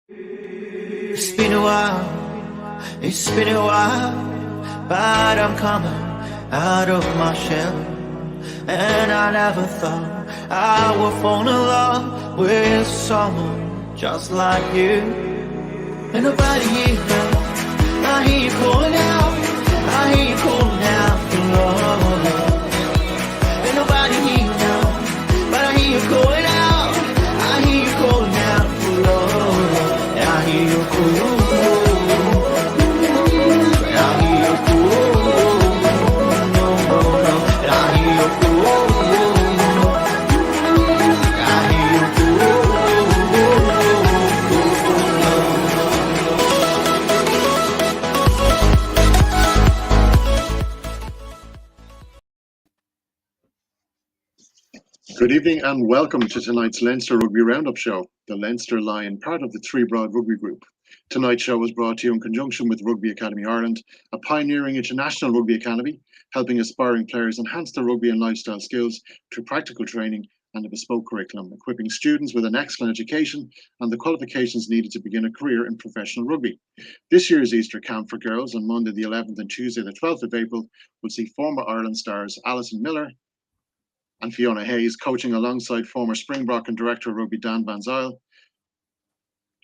It's been a while, but I'm coming out of my shell. And I never thought I would fall in love with someone just like you. And nobody here now, I hear you calling out, I hear you calling out for love. And nobody here now, but I hear you calling out, I hear you calling out for love. And I hear you calling. Good evening and welcome to tonight's Leinster Rugby Roundup show, the Leinster Laighin, part of the ThreeBOD Rugby Group. Tonight's show was brought to you in conjunction with Rugby Academy Ireland, a pioneering international rugby academy, helping aspiring players enhance their rugby and lifestyle skills through practical training and a bespoke curriculum, equipping students with an excellent education and the qualifications needed to begin a career in professional rugby. This year's Easter camp for girls on Monday the 11th and Tuesday the 12th of April will see former Ireland stars Alison Miller and Fiona Hayes coaching alongside former Springbok and Director of Rugby Dan Van Zyl.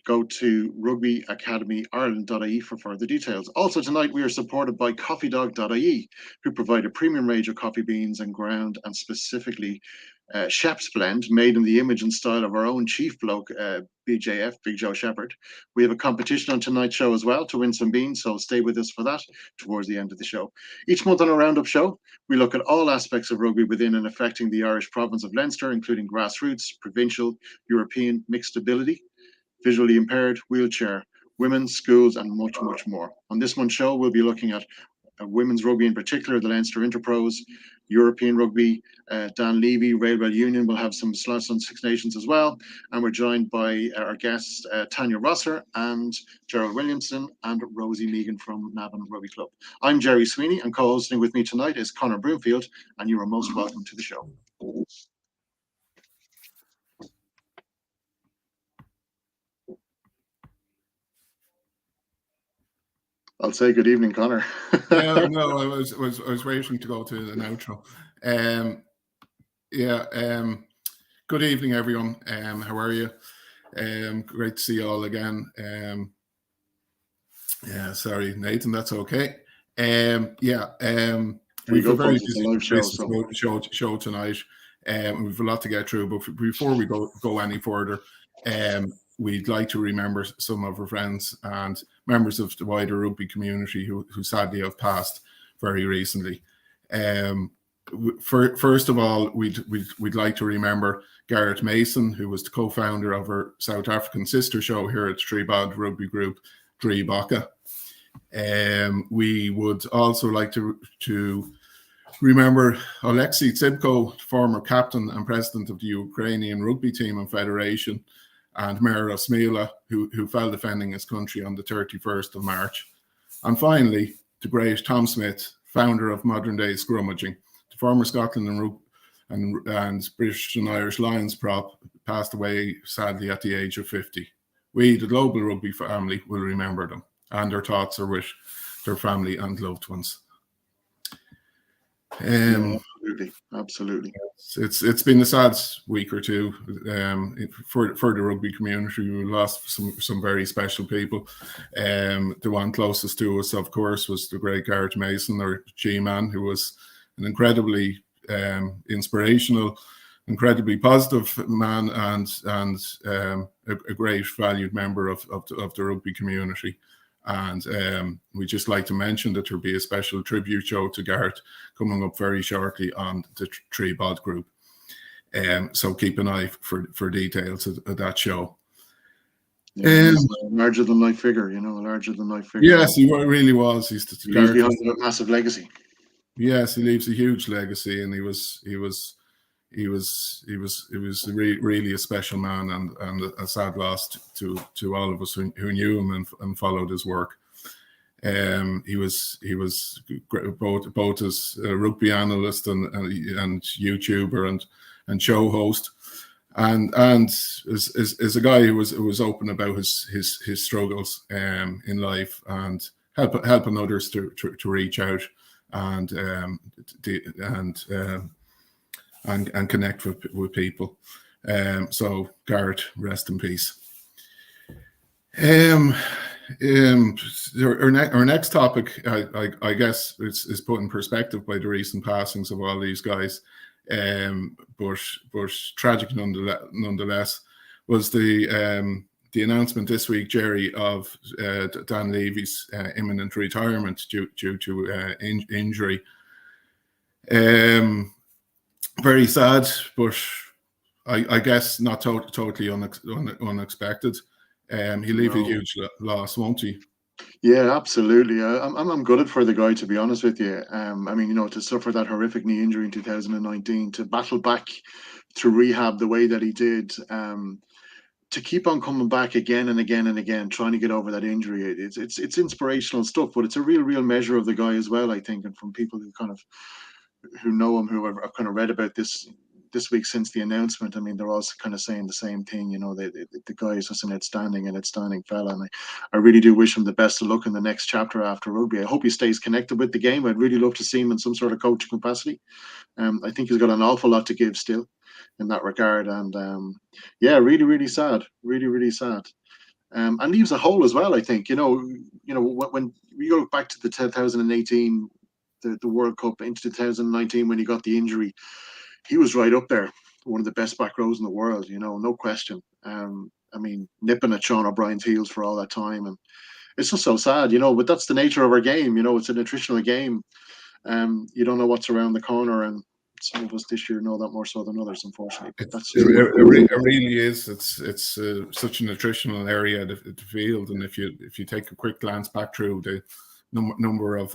Go to rugbyacademyireland.ie for further details. Also tonight we are supported by coffeedog.ie, who provide a premium range of coffee beans and ground and specifically Shep's blend made in the image and style of our own chief bloke, BJF, Big Joe Shepherd. We have a competition on tonight's show as well to win some beans, so stay with us for that towards the end of the show. Each month on a Roundup show, we look at all aspects of rugby within and affecting the Irish province of Leinster, including grassroots, provincial, European, mixed ability, visually impaired, wheelchair, women, schools, and much, much more. On this month's show, we'll be looking at women's rugby in particular, the Leinster Interpros, European rugby, Dan Leavy, Railway Union will have some slots on Six Nations as well. And we're joined by our guests, Tania ROSSER and Gerald Willamson and Rosi MEEGAN from Navan Rugby Club. I'm Gerry SWEENEY, and co-hosting with me tonight is Conor Broomfield, and you are most welcome to the show. I'll say good evening, Conor. No, I was waiting to go to an outro. Good evening, everyone. How are you? Great to see you all again. Sorry, Nathan, that's okay. We've a very busy show tonight. We've a lot to get through, but before we go any further, we'd like to remember some of our friends and members of the wider rugby community who sadly have passed very recently. First of all, we'd like to remember Gareth Mason, who was the co-founder of our South African sister show here at ThreeBOD Rugby Group, ThreeBOD. We would also like to remember Oleksiy Tsibko, former captain and president of the Ukrainian rugby team and federation, and Mayor Osmila, who fell defending his country on the 31st of March. And finally, the great Tom Smith, founder of modern day scrummaging, the former Scotland and British and Irish Lions prop, passed away sadly at the age of 50. We, the global rugby family, will remember them, and our thoughts are with their family and loved ones. Absolutely. It's been a sad week or two for the rugby community. We lost some very special people. The one closest to us, of course, was the great Gareth Mason, our G-man, who was an incredibly inspirational, incredibly positive man and a great valued member of the rugby community. And we just like to mention that there'll be a special tribute show to Gareth coming up very shortly on the ThreeBOD group. So keep an eye for details of that show. A larger than life figure, a larger than life figure. Yes, he really was. He leaves behind a massive legacy. Yes, he leaves a huge legacy, and he was really a special man and a sad loss to all of us who knew him and followed his work. He was both as a rugby analyst and YouTuber and show host, and is a guy who was open about his struggles in life, and helping others to reach out and connect with people. So Garrett, rest in peace. Our next topic, I guess, is put in perspective by the recent passings of all these guys, but tragic nonetheless, was the announcement this week, Gerry, of Dan Leavy's imminent retirement due to injury. Very sad, but I guess not totally unexpected. He'll leave a huge loss, won't he? Yeah, absolutely. I'm gutted for the guy, to be honest with you. I mean, you know, to suffer that horrific knee injury in 2019, to battle back to rehab the way that he did, to keep on coming back again and again and again, trying to get over that injury. It's inspirational stuff, but it's a real measure of the guy as well, I think. And from people who know him, who have kind of read about this week since the announcement, I mean, they're all kind of saying the same thing. You know, the guy is just an outstanding fella, and I really do wish him the best of luck in the next chapter after rugby. I hope he stays connected with the game. I'd really love to see him in some sort of coaching capacity. I think he's got an awful lot to give still in that regard, and yeah, really sad, really sad. And leaves a hole as well, I think. You know, when we go back to the 2018, the World Cup, into 2019 when he got the injury, he was right up there, one of the best back rows in the world, you know, no question. I mean, nipping at Sean O'Brien's heels for all that time, and it's just so sad, you know. But that's the nature of our game, you know. It's a nutritional game. You don't know what's around the corner, and some of us this year know that more so than others, unfortunately. But that's it really is. It's such a nutritional area, the field, and if you take a quick glance back through the number of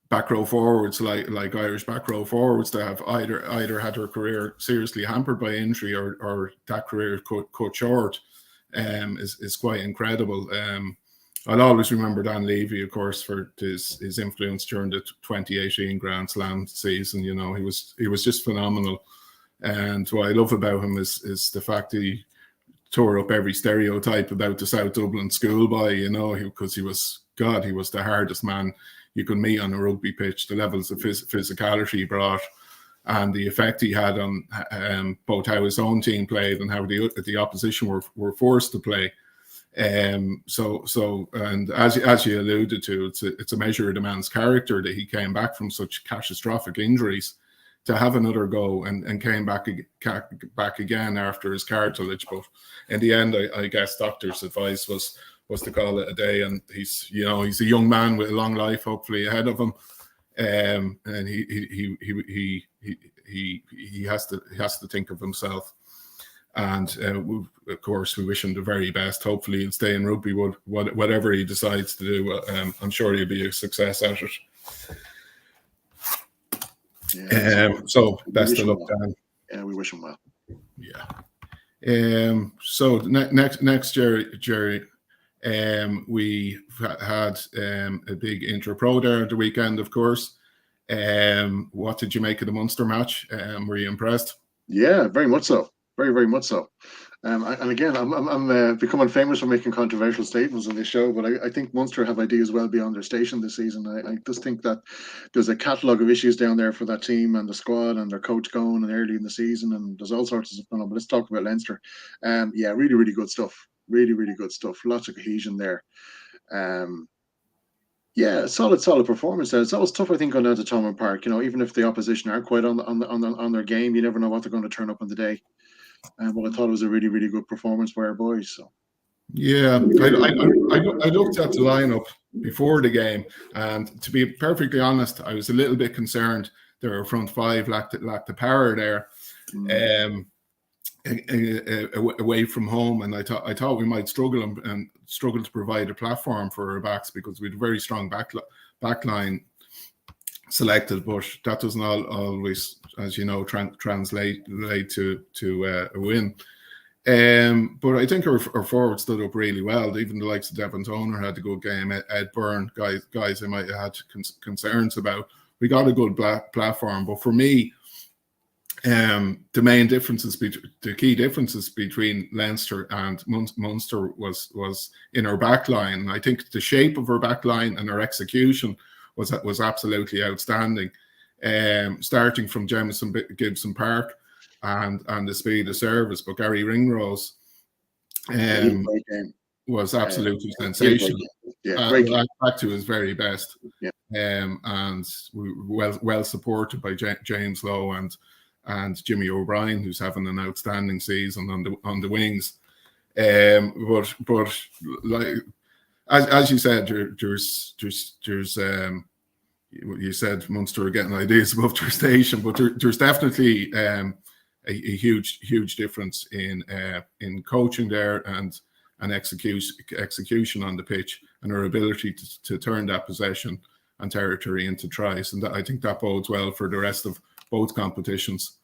back row forwards, like Irish back row forwards, that have either had their career seriously hampered by injury or that career cut short, is quite incredible. I'll always remember Dan Leavy, of course, for his influence during the 2018 Grand Slam season. You know, he was just phenomenal, and what I love about him is the fact that he tore up every stereotype about the South Dublin schoolboy. You know, because he was the hardest man you could meet on a rugby pitch. The levels of physicality he brought, and the effect he had on both how his own team played and how the opposition were forced to play. So and as you alluded to, it's a measure of the man's character that he came back from such catastrophic injuries to have another go and came back again after his cartilage. But in the end, I guess doctor's advice was to call it a day, and he's a young man with a long life hopefully ahead of him, and he has to think of himself, and of course we wish him the very best. Hopefully he'll stay in rugby, whatever he decides to do. I'm sure he'll be a success at it. Yeah, so best of luck, Dan. Yeah, we wish him well. Yeah. So next, Gerry. We had a big interpro there the weekend, of course. What did you make of the Munster match? Were you impressed? Yeah, very much so. Very much so. And again, I'm becoming famous for making controversial statements on this show, but I think Munster have ideas well beyond their station this season. I just think that there's a catalogue of issues down there for that team and the squad and their coach going and early in the season, and there's all sorts of stuff going on. But let's talk about Leinster. Yeah, really good stuff. Really good stuff. Lots of cohesion there. Yeah, solid performance there. It's always tough, I think, going down to Thomond Park. You know, even if the opposition aren't quite on their game, you never know what they're going to turn up on the day. But I thought it was a really good performance by our boys. So yeah, I looked at the lineup before the game, and to be perfectly honest, I was a little bit concerned. Their front five lacked the power there. Away from home, and I thought we might struggle to provide a platform for our backs, because we had a very strong backline selected, but that doesn't always, as you know, translate to a win. But I think our forwards stood up really well. Even the likes of Devon Toner had a good game. Ed Byrne, guys I might have had concerns about. We got a good platform, but for me, The main differences, the key differences between Leinster and Munster was in our back line. I think the shape of our back line and our execution was absolutely outstanding. Starting from Jamison Gibson Park and the speed of service, but Gary Ringrose was absolutely sensational. Back to his very best. Yeah. And well supported by James Lowe and Jimmy O'Brien, who's having an outstanding season on the wings. But like as you said, there's you said Munster are getting ideas above their station, but there's definitely a huge difference in coaching there and execution on the pitch, and our ability to turn that possession and territory into tries, and I think that bodes well for the rest of both competitions.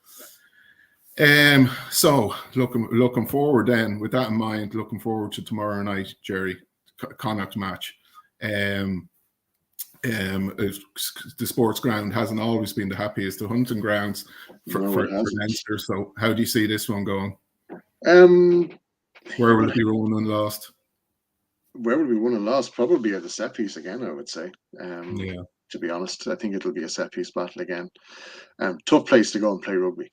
So looking forward then, with that in mind, looking forward to tomorrow night, Gerry, Connacht match. The sports ground hasn't always been the happiest of hunting grounds for Leinster. So how do you see this one going? Where will it be won and lost? Where will we won and lost? Probably at the set piece again, I would say. To be honest, I think it'll be a set piece battle again. Tough place to go and play rugby.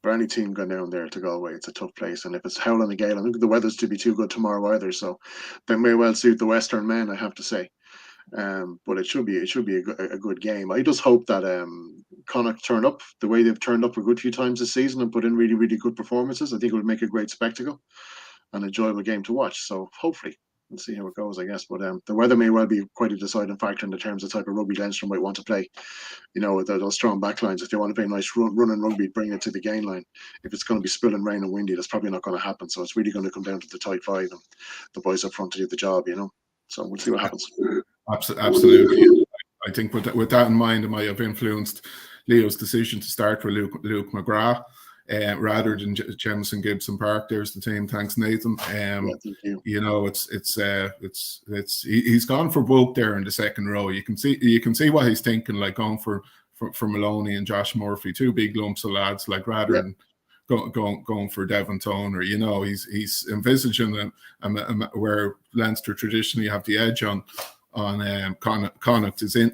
For any team going down there to Galway, it's a tough place. And if it's howling a gale, I think the weather's to be too good tomorrow either. So they may well suit the Western men, I have to say. But it should be a good game. I just hope that Connacht turn up the way they've turned up a good few times this season and put in really, really good performances. I think it would make a great spectacle and enjoyable game to watch. So hopefully we'll see how it goes, I guess. But the weather may well be quite a deciding factor in the terms of the type of rugby Leinster might want to play. You know, with those strong backlines, if they want to play nice running rugby, bring it to the gain line. If it's going to be spilling rain and windy, that's probably not going to happen. So it's really going to come down to the tight five and the boys up front to do the job, you know. So we'll see what happens. Absolutely. I think with that in mind, it might have influenced Leo's decision to start with Luke McGrath rather than Jamison Gibson Park. There's the team. Thanks, Nathan. Thank you. You know, he's gone for bulk there in the second row. You can see what he's thinking, like going for Maloney and Josh Murphy, two big lumps of lads, like rather than going for Devon Toner. You know, he's envisaging where Leinster traditionally have the edge on Connacht is in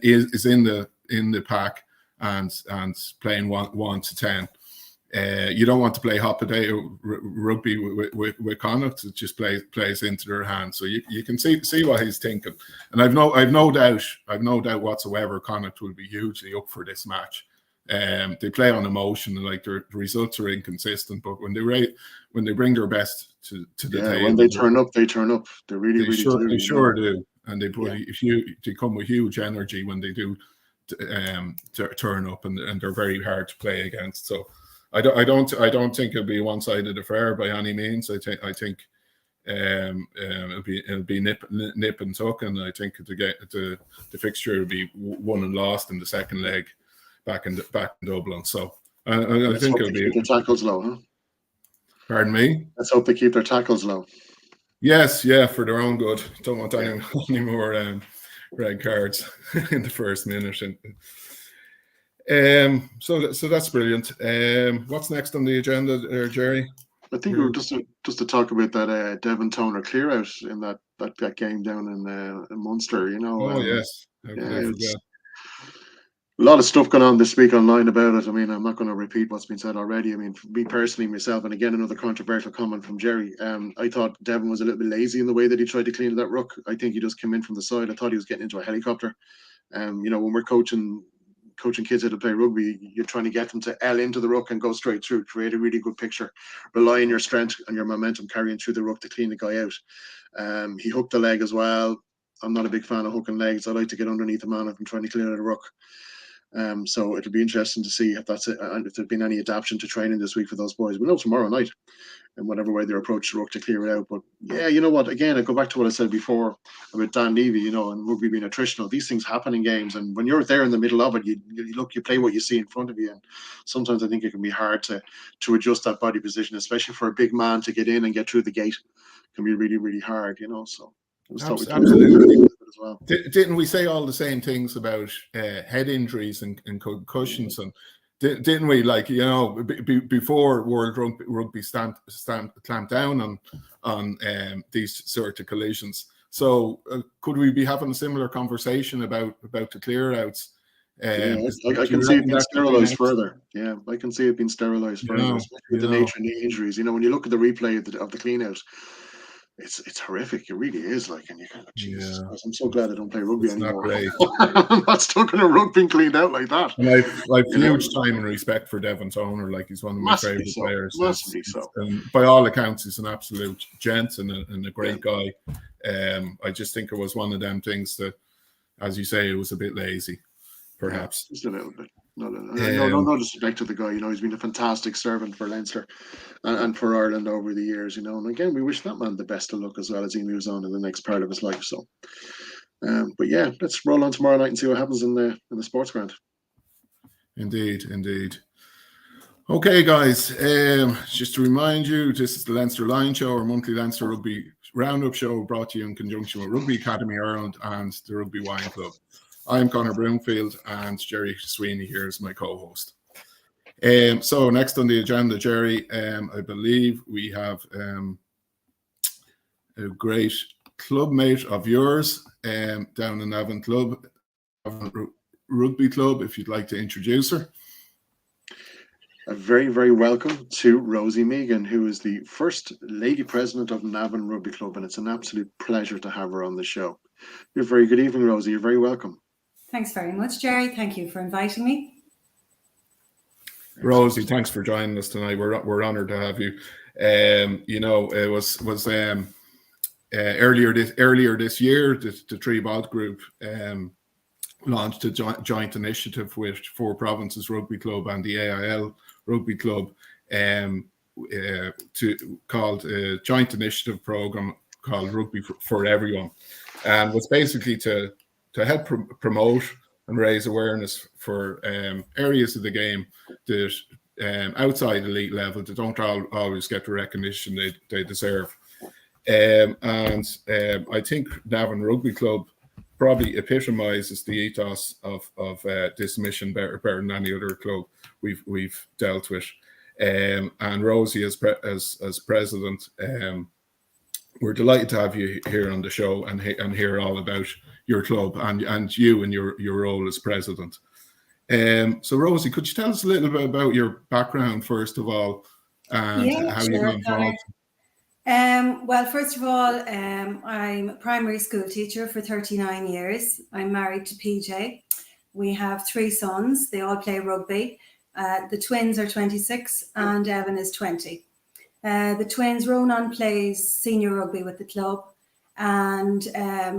the pack and playing 1 to 10. You don't want to play hot potato rugby with Connacht. It just plays into their hands. So you can see what he's thinking, and I've no doubt whatsoever Connacht will be hugely up for this match. They play on emotion, and like their results are inconsistent. But when they bring their best to the table, when they turn up, they turn up. They really do. They sure do, and they come with huge energy when they do turn up, and they're very hard to play against. So I don't think it'll be a one-sided affair by any means. I think it'll be nip and tuck, and I think the fixture will be won and lost in the second leg back in Dublin. So I think it'll be. Keep their tackles low, huh? Pardon me? Let's hope they keep their tackles low. Yes, yeah, for their own good. Don't want any more red cards in the first minute. So that's brilliant. What's next on the agenda, Gerry? I think we were just to talk about that Devon Toner clear out in that game down in Munster. You know. Oh yes. How could I forget? A lot of stuff going on this week online about it. I mean, I'm not going to repeat what's been said already. I mean, for me personally, myself, and again, another controversial comment from Gerry. I thought Devon was a little bit lazy in the way that he tried to clean that ruck. I think he just came in from the side. I thought he was getting into a helicopter. You know, when we're coaching kids how to play rugby, you're trying to get them to L into the ruck and go straight through, create a really good picture, rely on your strength and your momentum carrying through the ruck to clean the guy out. He hooked the leg as well. I'm not a big fan of hooking legs. I like to get underneath the man if I'm trying to clean out a ruck. So it'll be interesting to see if that's it, and if there's been any adaptation to training this week for those boys. We'll know tomorrow night in whatever way they approach the ruck to clear it out. But yeah, you know what? Again, I go back to what I said before about Dan Leavy, you know, and rugby being attritional. These things happen in games, and when you're there in the middle of it, you play what you see in front of you. And sometimes I think it can be hard to adjust that body position, especially for a big man to get in and get through the gate. It can be really, really hard, you know. So absolutely. As well. Didn't we say all the same things about head injuries and concussions? And didn't we? Like, you know, before World Rugby clamped down on these sort of collisions. So could we be having a similar conversation about the clear outs? I can see it being sterilised further. Yeah, I can see it being sterilised further, especially with the nature of the injuries. You know, when you look at the replay of the clean out, it's horrific. It really is. Like, and you kind of, Jesus Christ, I'm so glad I don't play rugby anymore. I'm not stuck in a rug being cleaned out like that. And I've huge time and respect for Devon Toner. Like, he's one of my favourite players. Massively so. And by all accounts, he's an absolute gent and a great guy. I just think it was one of them things that, as you say, it was a bit lazy, perhaps. Just a little bit. No disrespect to the guy. You know, he's been a fantastic servant for Leinster and for Ireland over the years. You know, and again, we wish that man the best of luck as well as he moves on in the next part of his life. So, but yeah, let's roll on tomorrow night and see what happens in the sports ground. Indeed. Okay, guys. Just to remind you, this is the Leinster Laighin Show, our monthly Leinster Rugby Roundup show, brought to you in conjunction with Rugby Academy Ireland and the Rugby Wine Club. I'm Conor Broomfield, and Gerry SWEENEY here is my co-host. So next on the agenda, Gerry, I believe we have a great clubmate of yours down in Navan Club, Rugby Club, if you'd like to introduce her. A very, very welcome to Rosi MEEGAN, who is the first lady president of Navan Rugby Club, and it's an absolute pleasure to have her on the show. You're very good evening, Rosi. You're very welcome. Thanks very much, Gerry. Thank you for inviting me. Rosi, thanks for joining us tonight. We're honoured to have you. You know, it was earlier this year, the ThreeBOD group launched a joint initiative with 4 provinces Rugby Club and the AIL Rugby Club, called a joint initiative program called Rugby for Everyone, and was basically to help promote and raise awareness for areas of the game that outside elite level that don't always get the recognition they deserve. And I think Navan Rugby Club probably epitomises the ethos of this mission better than any other club we've dealt with. And Rosi, as president, we're delighted to have you here on the show and hear all about your club and you and your role as president. So Rosi, could you tell us a little bit about your background first of all, and how you got involved? Well, first of all, I'm a primary school teacher for 39 years. I'm married to PJ. We have 3 sons. They all play rugby. The twins are 26 and Evan is 20. The twins, Ronan plays senior rugby with the club, and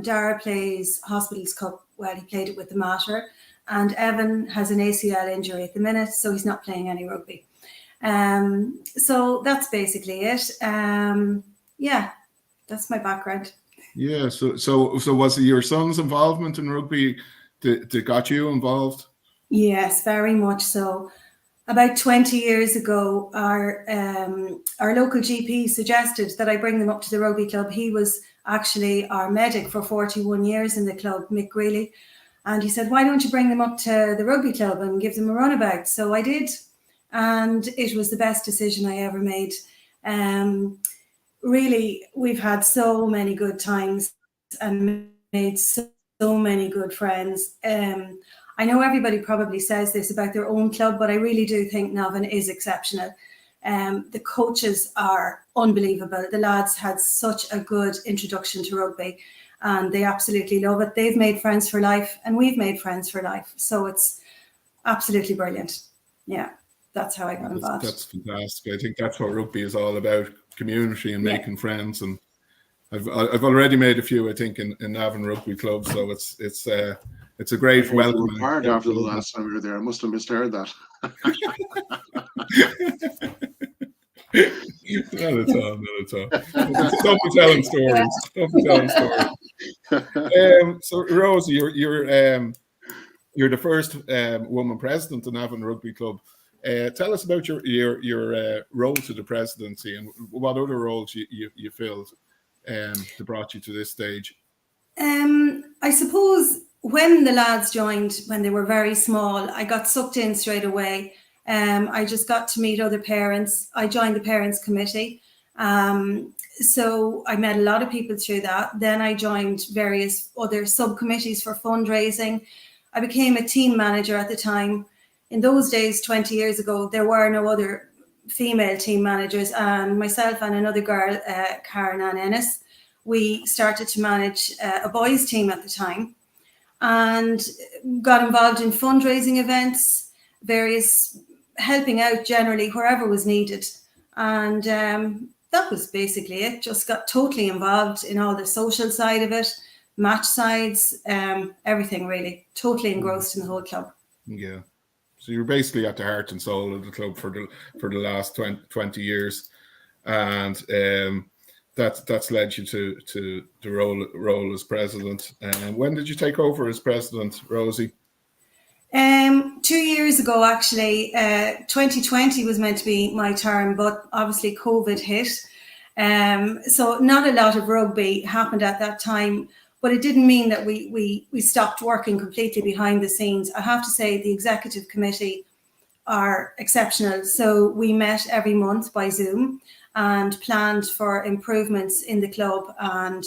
Dara plays Hospitals Cup. Well, he played it with the Mater, and Evan has an ACL injury at the minute, so he's not playing any rugby. So that's basically it. Yeah, that's my background. Yeah. So was it your son's involvement in rugby that got you involved? Yes, very much so. About 20 years ago, our local GP suggested that I bring them up to the rugby club. He was actually our medic for 41 years in the club, Mick Greeley. And he said, why don't you bring them up to the rugby club and give them a runabout? So I did. And it was the best decision I ever made. Really, we've had so many good times and made so many good friends. I know everybody probably says this about their own club, but I really do think Navan is exceptional. The coaches are unbelievable. The lads had such a good introduction to rugby and they absolutely love it. They've made friends for life and we've made friends for life. So it's absolutely brilliant. Yeah, that's how I got involved. That's fantastic. I think that's what rugby is all about, community and making friends. And I've already made a few, I think, in Navan Rugby Club. So it's a great welcome. Hard after the last time we were there. I must have misheard that. Not at all. Don't be telling stories. So Rosi, you're the first woman president of Navan Rugby Club. Tell us about your role to the presidency and what other roles you filled that brought you to this stage. I suppose when the lads joined, when they were very small, I got sucked in straight away. I just got to meet other parents. I joined the parents committee. So I met a lot of people through that. Then I joined various other subcommittees for fundraising. I became a team manager at the time. In those days, 20 years ago, there were no other female team managers, and myself and another girl, Karen Ann Ennis, we started to manage a boys team at the time, and got involved in fundraising events, various helping out generally wherever was needed. And that was basically it. Just got totally involved in all the social side of it, match sides, everything really. Totally engrossed in the whole club. Yeah. So you're basically at the heart and soul of the club for the last 20 years. And that's led you to the role as president. And when did you take over as president, Rosie? 2 years ago, actually. 2020 was meant to be my term, but obviously COVID hit. So not a lot of rugby happened at that time, but it didn't mean that we stopped working completely behind the scenes. I have to say the executive committee are exceptional. So we met every month by Zoom and planned for improvements in the club. And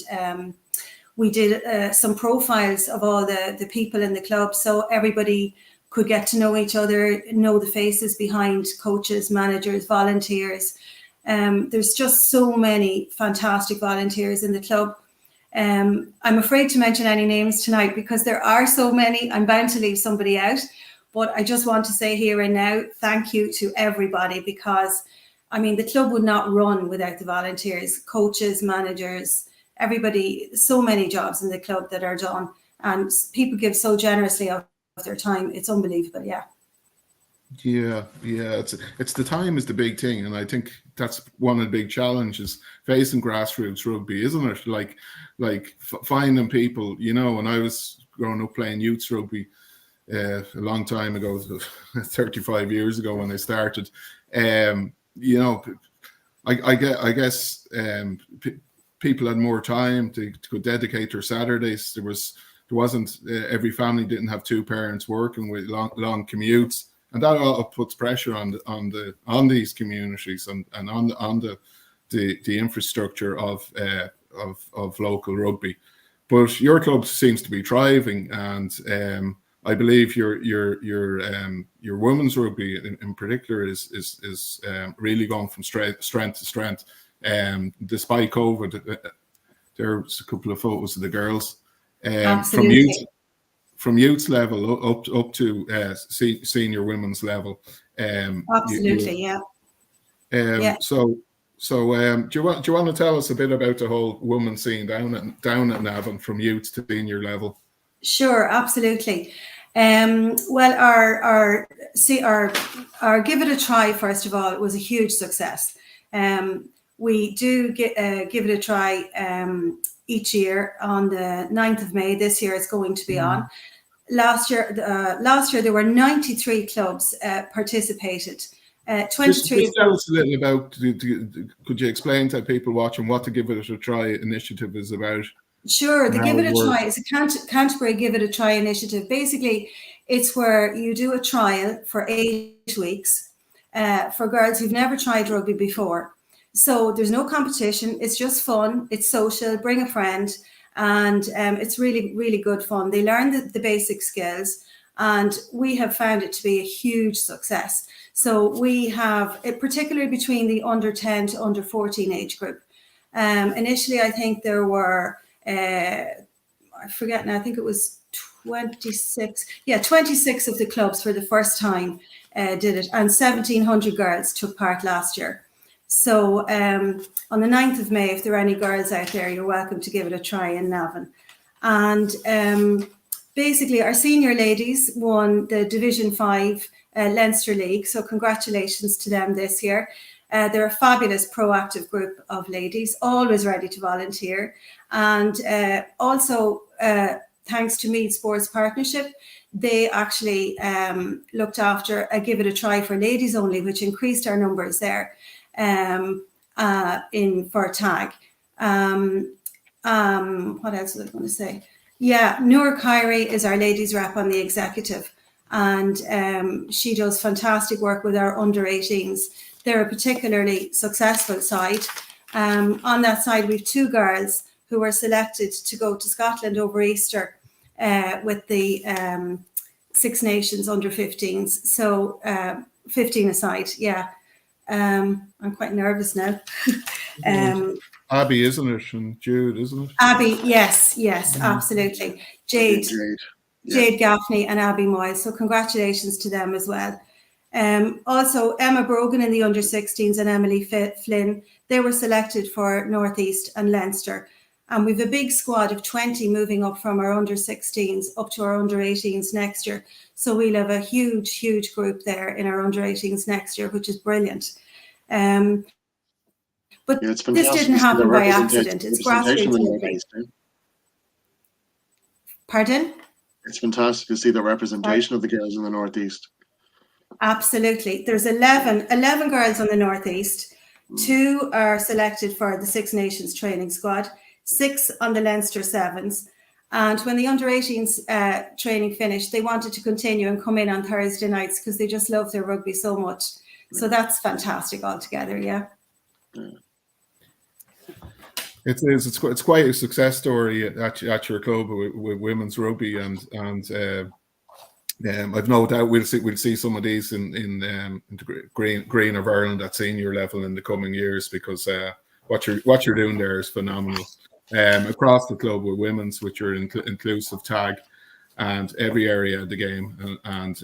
we did some profiles of all the people in the club, so everybody could get to know each other, know the faces behind coaches, managers, volunteers. There's just so many fantastic volunteers in the club. I'm afraid to mention any names tonight because there are so many. I'm bound to leave somebody out, but I just want to say here and now, thank you to everybody, because I mean, the club would not run without the volunteers, coaches, managers, everybody. So many jobs in the club that are done, and people give so generously of their time. It's unbelievable. Yeah. It's the time is the big thing, and I think that's one of the big challenges facing grassroots rugby, isn't it? Like finding people, you know. When I was growing up playing youth rugby a long time ago, 35 years ago when I started, you know, I guess people had more time to dedicate their Saturdays. There wasn't every family didn't have two parents working with long commutes. And that all puts pressure on these communities and on the infrastructure of local rugby. But your club seems to be thriving, and I believe your women's rugby in particular is really going from strength to strength. Despite COVID, there's a couple of photos of the girls from youth level up to senior women's level. Absolutely, yeah. So do you want to tell us a bit about the whole women scene down at Navan from youth to senior level? Sure, absolutely. Well, our Give It a Try, first of all, it was a huge success. We do give it a try each year on the 9th of May. This year it's going to be on. Last year there were 93 clubs participated. 23. Just tell us a little about. Could you explain to people watching what the Give It a Try initiative is about? Sure, the Give It a Try is a Canterbury Give It a Try initiative. Basically, it's where you do a trial for 8 weeks for girls who've never tried rugby before. So there's no competition. It's just fun. It's social. Bring a friend. And it's really, really good fun. They learn the basic skills, and we have found it to be a huge success. So we have, particularly between the under 10 to under 14 age group. Initially, I think there were, I forget now, I think it was 26. Yeah, 26 of the clubs for the first time did it, and 1,700 girls took part last year. So on the 9th of May, if there are any girls out there, you're welcome to give it a try in Navan. And basically, our senior ladies won the Division 5 Leinster League. So congratulations to them this year. They're a fabulous, proactive group of ladies, always ready to volunteer. And also, thanks to Mead Sports Partnership, they actually looked after a Give It a Try for ladies only, which increased our numbers there. For tag. What else was I going to say? Yeah, Noor Kyrie is our ladies rep on the executive, and she does fantastic work with our under-18s. They're a particularly successful side. On that side, we have 2 girls who were selected to go to Scotland over Easter with the Six Nations under-15s. So 15 aside, yeah. I'm quite nervous now. Abby, isn't it? And Jude, isn't it? Abby, yes, absolutely. Jade Gaffney and Abby Moyle. So congratulations to them as well. Also, Emma Brogan in the under-16s and Emily Flynn, they were selected for North East and Leinster. And we've a big squad of 20 moving up from our under-16s up to our under-18s next year. So we'll have a huge, huge group there in our under-18s next year, which is brilliant. But this didn't happen by accident. It's grassroots. Pardon? It's fantastic to see the representation of the girls in the Northeast. Absolutely. There's 11 girls on the Northeast. 2 are selected for the Six Nations training squad, 6 on the Leinster Sevens. And when the under-18s training finished, they wanted to continue and come in on Thursday nights because they just love their rugby so much. So that's fantastic altogether, yeah. It is. It's quite a success story at your club with women's rugby, and I've no doubt we'll see some of these in the Green of Ireland at senior level in the coming years, because what you're doing there is phenomenal. Across the club with women's, with your inclusive tag, and every area of the game, and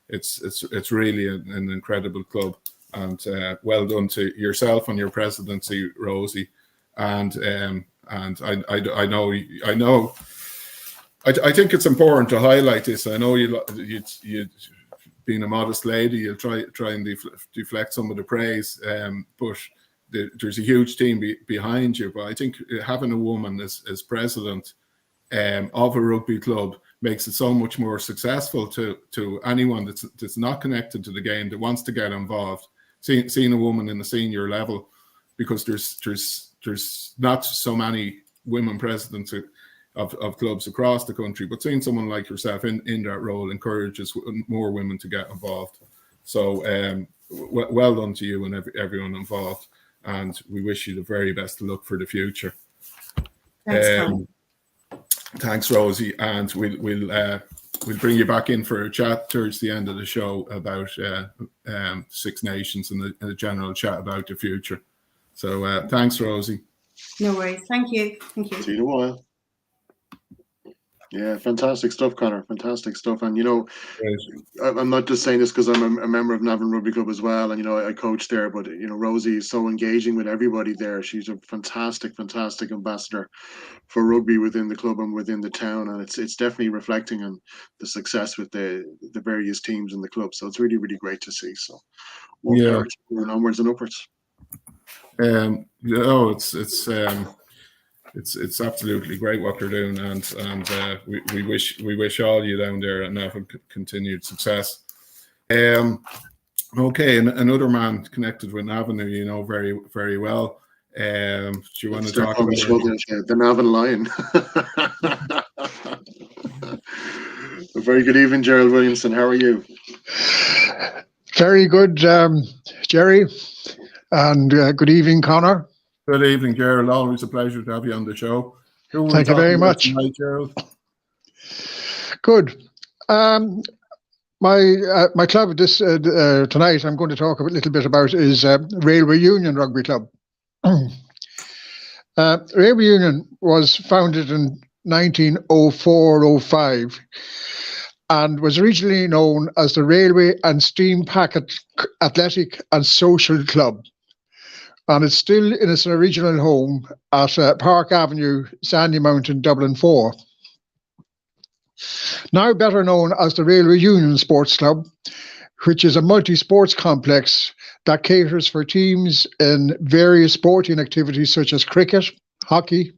it's really an incredible club, and well done to yourself and your presidency, Rosie. And I know. I think it's important to highlight this. I know you being a modest lady, you'll try and deflect some of the praise, but there's a huge team behind you. But I think having a woman as president of a rugby club makes it so much more successful to anyone that's not connected to the game, that wants to get involved. Seeing a woman in the senior level, because there's not so many women presidents of clubs across the country, but seeing someone like yourself in that role encourages more women to get involved. So well done to you and everyone involved, and we wish you the very best of luck for the future. Thanks, Rosie, and we'll bring you back in for a chat towards the end of the show about Six Nations and a general chat about the future. So thanks, Rosie. No worries. Thank you. Thank you. See you in a while. Yeah, fantastic stuff, Conor. Fantastic stuff. And, you know, I'm not just saying this because I'm a member of Navan Rugby Club as well. And, you know, I coach there. But, you know, Rosie is so engaging with everybody there. She's a fantastic, fantastic ambassador for rugby within the club and within the town. And it's definitely reflecting on the success with the various teams in the club. So it's really, really great to see. So more and onwards and upwards. It's absolutely great what they're doing, and we wish all you down there at Navan continued success. Okay, and another man connected with Navan who you know very, very well. Do you want to talk about the Navan Lion? A very good evening, Gerald Willamson. How are you? Very good, Jerry, and good evening, Conor. Good evening, Gerald. Always a pleasure to have you on the show. Thank you very much. Tonight, Gerald? Good. My club tonight I'm going to talk a little bit about is Railway Union Rugby Club. Railway Union was founded in 1904-05 and was originally known as the Railway and Steam Packet Athletic and Social Club. And it's still in its original home at Park Avenue, Sandymount, Dublin 4. Now better known as the Railway Union Sports Club, which is a multi-sports complex that caters for teams in various sporting activities such as cricket, hockey,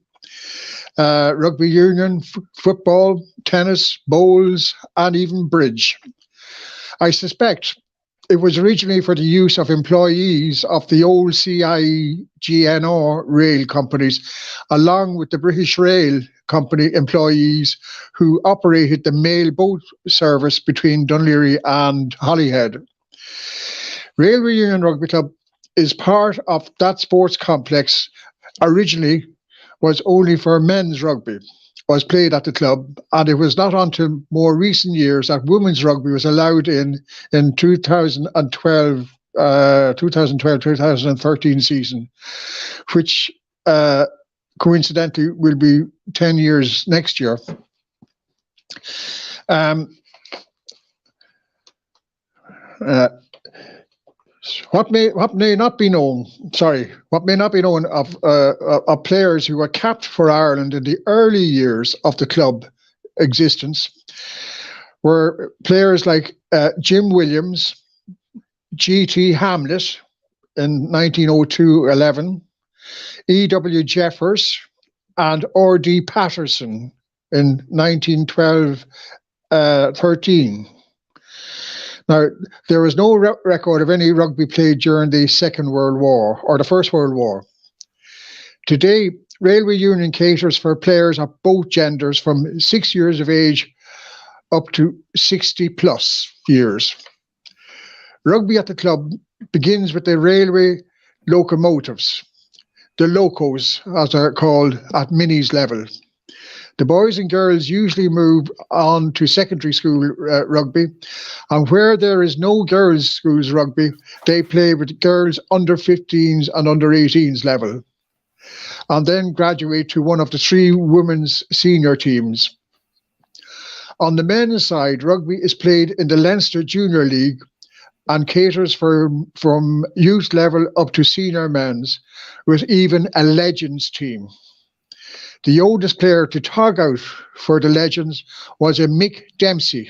rugby union, football, tennis, bowls, and even bridge. I suspect it was originally for the use of employees of the old CIGNR rail companies, along with the British Rail Company employees who operated the mail boat service between Dunleary and Holyhead. Railway Union Rugby Club is part of that sports complex. Originally was only for men's rugby, was played at the club, and it was not until more recent years that women's rugby was allowed in 2012-2013 season, which coincidentally will be 10 years next year. What may not be known of players who were capped for Ireland in the early years of the club existence were players like Jim Williams, G.T. Hamlet in 1902-11, E.W. Jeffers, and R.D. Patterson in 1912-13. Now, there is no record of any rugby played during the Second World War or the First World War. Today, Railway Union caters for players of both genders from 6 years of age up to 60 plus years. Rugby at the club begins with the railway locomotives, the locos as they're called at minis level. The boys and girls usually move on to secondary school rugby, and where there is no girls' schools rugby, they play with girls under 15s and under 18s level, and then graduate to one of the 3 women's senior teams. On the men's side, rugby is played in the Leinster Junior League and caters from youth level up to senior men's, with even a Legends team. The oldest player to tog out for the Legends was a Mick Dempsey,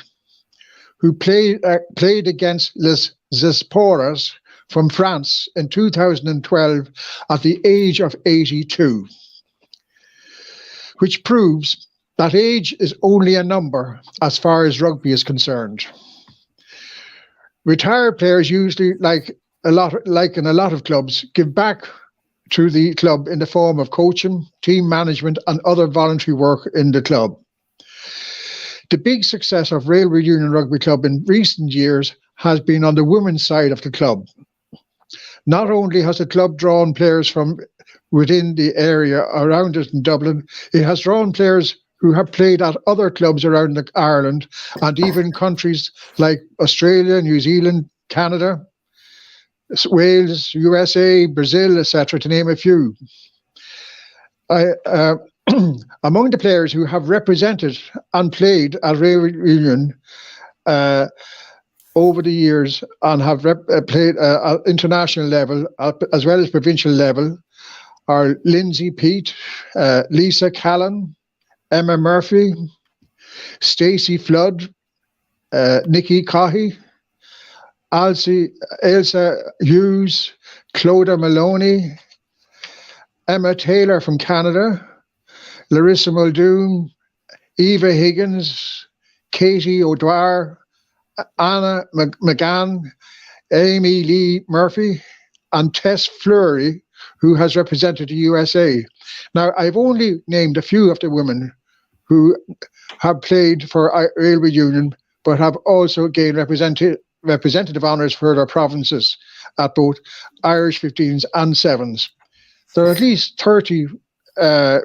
who played against Les Zesporas from France in 2012 at the age of 82, which proves that age is only a number as far as rugby is concerned. Retired players usually, like in a lot of clubs, give back to the club in the form of coaching, team management, and other voluntary work in the club. The big success of Railway Union Rugby Club in recent years has been on the women's side of the club. Not only has the club drawn players from within the area around it in Dublin, it has drawn players who have played at other clubs around Ireland and even countries like Australia, New Zealand, Canada, Wales, USA, Brazil, etc., to name a few. Among the players who have represented and played at Railway Union over the years and have played at international level as well as provincial level are Lindsay Peat, Lisa Callan, Emma Murphy, Stacey Flood, Nikki Cohey, Ailsa Hughes, Clodagh Maloney, Emma Taylor from Canada, Larissa Muldoon, Eva Higgins, Katie O'Dwyer, Anna McGann, Amy Lee Murphy, and Tess Fleury, who has represented the USA. Now, I've only named a few of the women who have played for Railway Union, but have also gained representative honours for their provinces at both Irish 15s and 7s. There are at least 30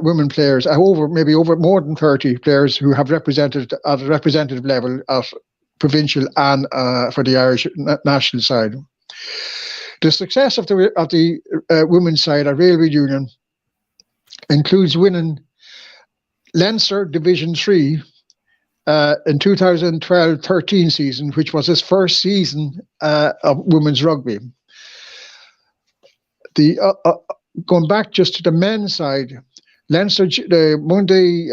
women players, maybe more than 30 players who have represented at a representative level at provincial and for the Irish national side. The success of the women's side at Railway Union includes winning Leinster Division 3 in 2012-13 season, which was his first season of women's rugby. Going back just to the men's side, Leinster, the Monday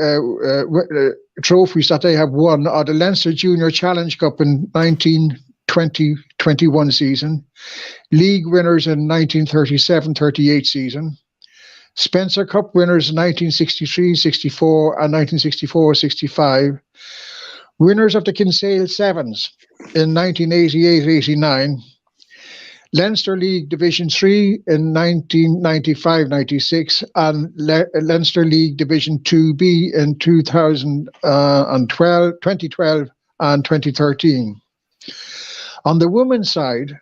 trophies that they have won are the Leinster Junior Challenge Cup in 1920-21 season, league winners in 1937-38 season, Spencer Cup winners in 1963-64 and 1964-65, winners of the Kinsale Sevens in 1988-89, Leinster League Division 3 in 1995-96 and Leinster League Division 2B in 2012 and 2013. On the women's side,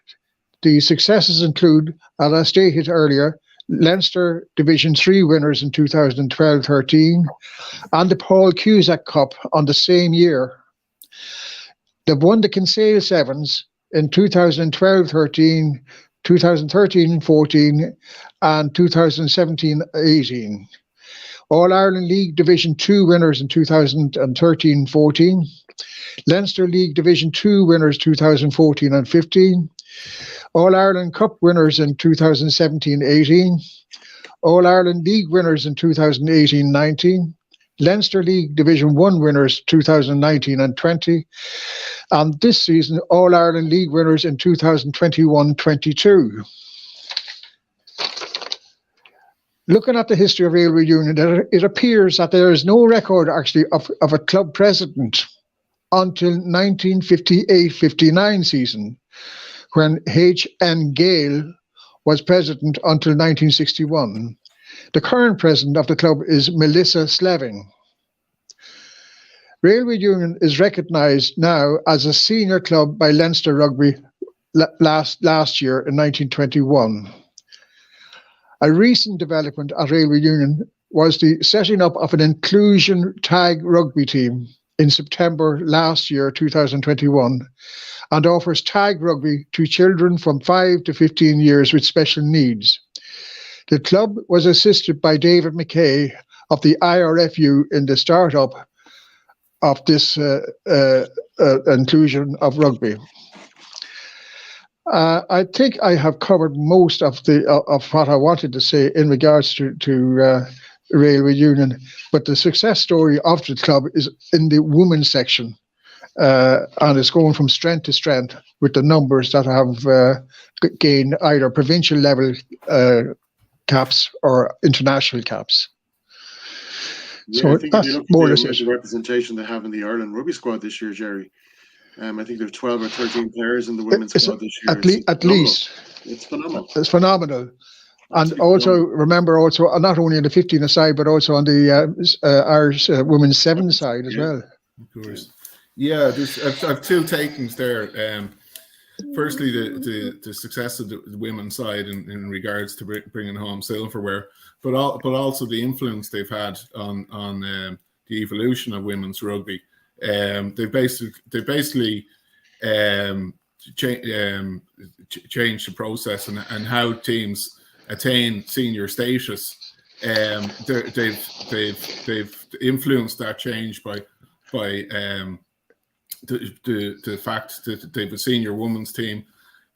the successes include, as I stated earlier, Leinster Division 3 winners in 2012-13 and the Paul Cusack Cup on the same year. They've won the Kinsale Sevens in 2012-13, 2013-14 and 2017-18. All-Ireland League Division 2 winners in 2013-14, Leinster League Division 2 winners 2014 and 15, All-Ireland Cup winners in 2017-18, All-Ireland League winners in 2018-19, Leinster League Division 1 winners 2019 and 20, and this season All-Ireland League winners in 2021-22. Looking at the history of Railway Union, it appears that there is no record actually of a club president until 1958-59 season, when H.N. Gale was president until 1961. The current president of the club is Melissa Slevin. Railway Union is recognised now as a senior club by Leinster Rugby last year in 1921. A recent development at Railway Union was the setting up of an inclusion tag rugby team in September last year, 2021, and offers tag rugby to children from 5 to 15 years with special needs. The club was assisted by David McKay of the IRFU in the start-up of this inclusion of rugby. I think I have covered most of what I wanted to say in regards to Railway Union, but the success story of the club is in the women's section, and it's going from strength to strength with the numbers that have gained either provincial level caps or international caps. Yeah, so I think that's more or less the representation they have in the Ireland rugby squad this year, Gerry. I think there are 12 or 13 players in the women's squad this year. At least. It's phenomenal. It's phenomenal. And also, remember, not only on the 15 side, but also on the Irish women's 7 side as well. Of course. Yeah, I've two takings there. Firstly, the success of the women's side in regards to bringing home silverware, but also the influence they've had on the evolution of women's rugby. They basically changed the process and how teams attain senior status. They've influenced that change by the fact that they've a senior women's team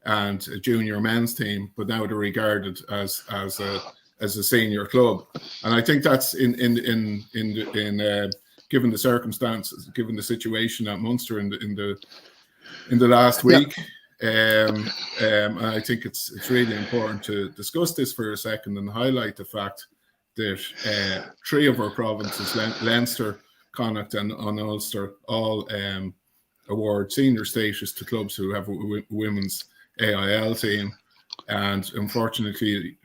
and a junior men's team, but now they're regarded as a senior club, and I think that's in given the circumstances, given the situation at Munster in the last week. I think it's really important to discuss this for a second and highlight the fact that 3 of our provinces, Leinster, Connacht and Ulster, all award senior status to clubs who have a women's AIL team. And unfortunately,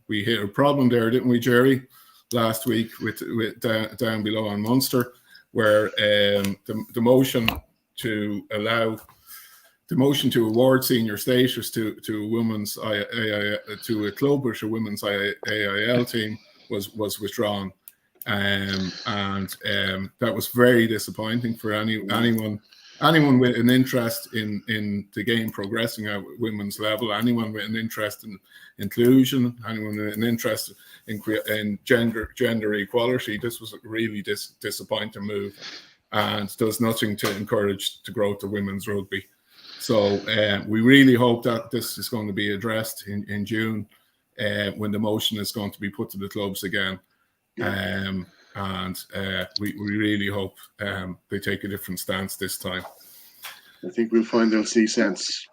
we hit a problem there, didn't we, Gerry, last week with down below on Munster, where the motion to award senior status to a club with a women's AIL team was withdrawn, and that was very disappointing for anyone with an interest in the game progressing at women's level, anyone with an interest in inclusion, anyone with an interest in gender equality. This was a really disappointing move, and does nothing to encourage the growth of women's rugby. So we really hope that this is going to be addressed in June, when the motion is going to be put to the clubs again. We really hope they take a different stance this time. I think we'll find they'll see sense.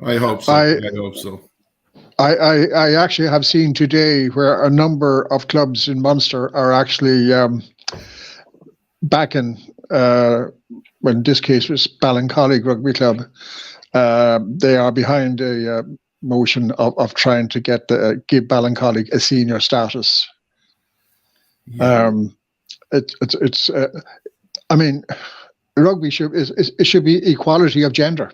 I hope so. I hope so. I actually have seen today where a number of clubs in Munster are actually backing, in this case was Ballincollig Rugby Club, They are behind a motion of trying to give Ballincollig a senior status. Yeah. It's I mean, rugby should be equality of gender.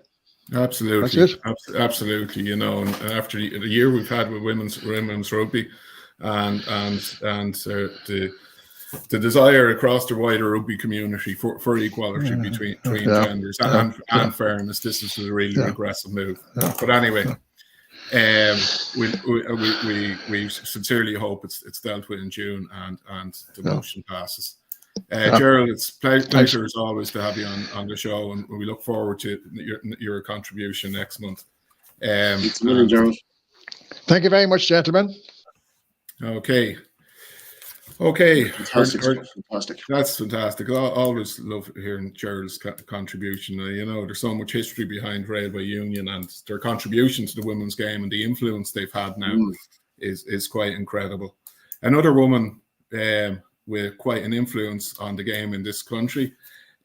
Absolutely. That's it. Absolutely. You know, and after the year we've had with women's rugby, and the desire across the wider rugby community for equality between genders and fairness, this is a really aggressive move. But anyway, we sincerely hope it's dealt with in June and the motion passes. Gerald, it's pleasure as always to have you on the show, and we look forward to your contribution next month. It's a million, Gerald. Thank you very much, gentlemen. Okay. Fantastic. That's fantastic. I always love hearing Gerald's contribution. You know, there's so much history behind Railway Union, and their contribution to the women's game and the influence they've had now is quite incredible. Another woman with quite an influence on the game in this country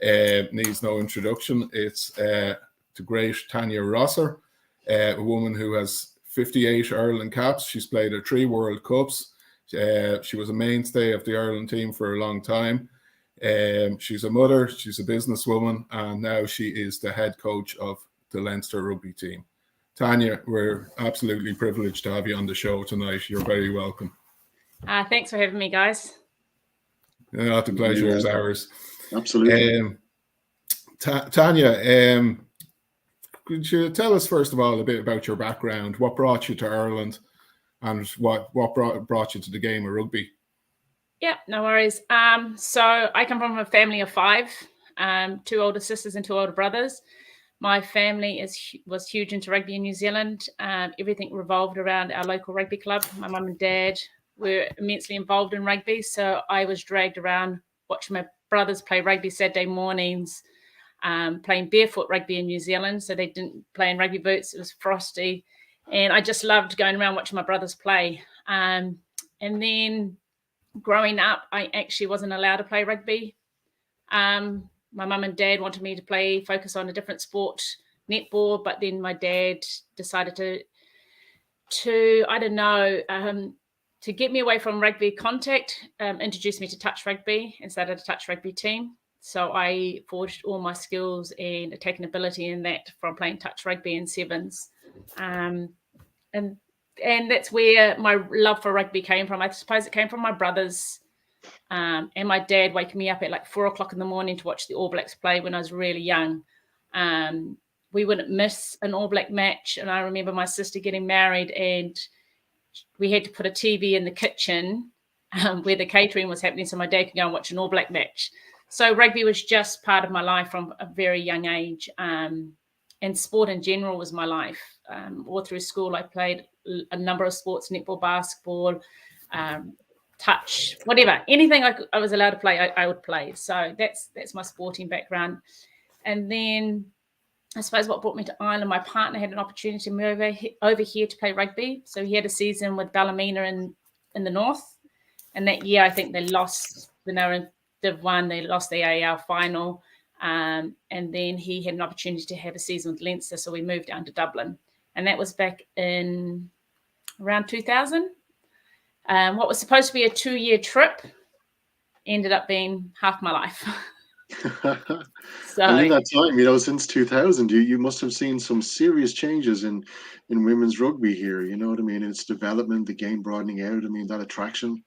needs no introduction. It's the great Tania ROSSER, a woman who has 58 Ireland caps. She's played at 3 World Cups. She was a mainstay of the Ireland team for a long time. She's a mother, she's a businesswoman, and now she is the head coach of the Leinster rugby team. Tania, we're absolutely privileged to have you on the show tonight. You're very welcome. Thanks for having me, guys. Yeah, the pleasure is ours. Absolutely. Tania, could you tell us first of all a bit about your background? What brought you to Ireland, and what brought you to the game of rugby? Yeah, no worries. So I come from a family of 5, 2 older sisters and 2 older brothers. My family was huge into rugby in New Zealand. Everything revolved around our local rugby club. My mum and dad were immensely involved in rugby, so I was dragged around watching my brothers play rugby Saturday mornings, playing barefoot rugby in New Zealand, so they didn't play in rugby boots. It was frosty, and I just loved going around watching my brothers play. And then growing up, I actually wasn't allowed to play rugby. My mum and dad wanted me to focus on a different sport, netball, but then my dad decided to I don't know, to get me away from rugby contact, introduced me to touch rugby and started a touch rugby team. So I forged all my skills and attacking ability in that from playing touch rugby in sevens. And that's where my love for rugby came from. I suppose it came from my brothers and my dad waking me up at like 4 o'clock in the morning to watch the All Blacks play when I was really young. We wouldn't miss an All Black match. And I remember my sister getting married, and we had to put a TV in the kitchen where the catering was happening so my dad could go and watch an All Black match. So rugby was just part of my life from a very young age. And sport in general was my life. All through school, I played a number of sports, netball, basketball, touch, whatever. Anything I was allowed to play, I would play. So that's my sporting background. And then I suppose what brought me to Ireland, my partner had an opportunity to move over here to play rugby. So he had a season with Ballymena in the north. And that year, I think they lost, when they were in Div 1, they lost the AAL final. And then he had an opportunity to have a season with Leinster. So we moved down to Dublin. And that was back in around 2000. What was supposed to be a 2-year trip ended up being half my life. So and in that time, since 2000, you must have seen some serious changes in women's rugby here. You know what I mean? Its development, the game broadening out. I mean, that attraction.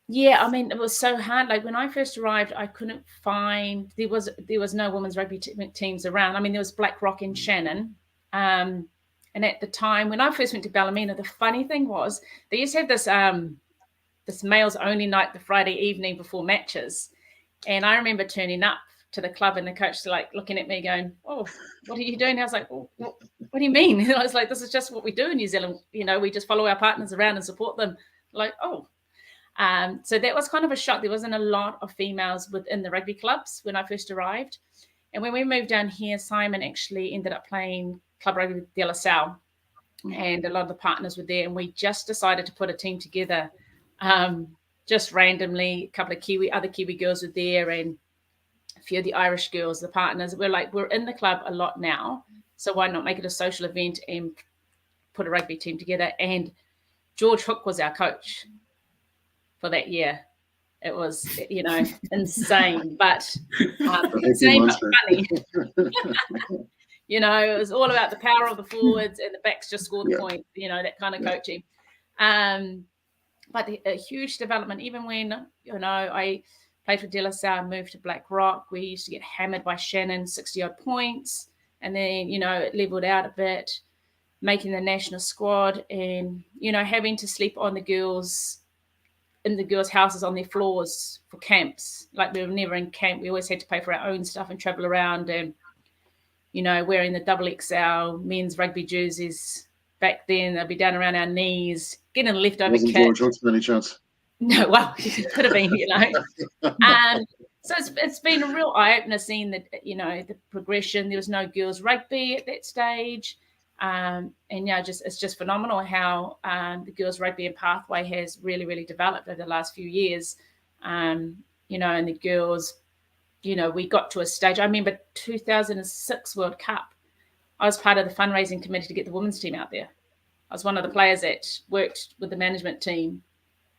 Yeah, I mean, it was so hard. Like when I first arrived, I couldn't find, there was no women's rugby teams around. I mean, there was Blackrock in Shannon. And at the time when I first went to Ballymena, the funny thing was they used to have this males only night the Friday evening before matches. And I remember turning up to the club and the coach like looking at me going, "Oh, what are you doing?" I was like, "Well, what do you mean?" And I was like, "This is just what we do in New Zealand. We just follow our partners around and support them." Like, oh. So that was kind of a shock. There wasn't a lot of females within the rugby clubs when I first arrived. And when we moved down here, Simon actually ended up playing Club Rugby de La Salle. And a lot of the partners were there. And we just decided to put a team together just randomly. A couple of other Kiwi girls were there, and a few of the Irish girls, the partners. We're in the club a lot now. So why not make it a social event and put a rugby team together? And George Hook was our coach for that year. It was, insane, but insane but funny. It was all about the power of the forwards and the backs just score the point, that kind of coaching. But a huge development, even when, I played for De La Salle, moved to Black Rock, we used to get hammered by Shannon, 60-odd points. And then, it leveled out a bit, making the national squad and, having to sleep on the girls' in the girls' houses on their floors for camps. Like, we were never in camp. We always had to pay for our own stuff and travel around and, wearing the XXL men's rugby jerseys. Back then, they'd be down around our knees, getting a leftover kit. Wasn't George Hooks by any chance? No, well, it could have been, So it's been a real eye-opener seeing that, the progression. There was no girls' rugby at that stage. And it's just phenomenal how the girls' rugby and pathway has really, really developed over the last few years. And the girls, we got to a stage. I remember 2006 World Cup. I was part of the fundraising committee to get the women's team out there. I was one of the players that worked with the management team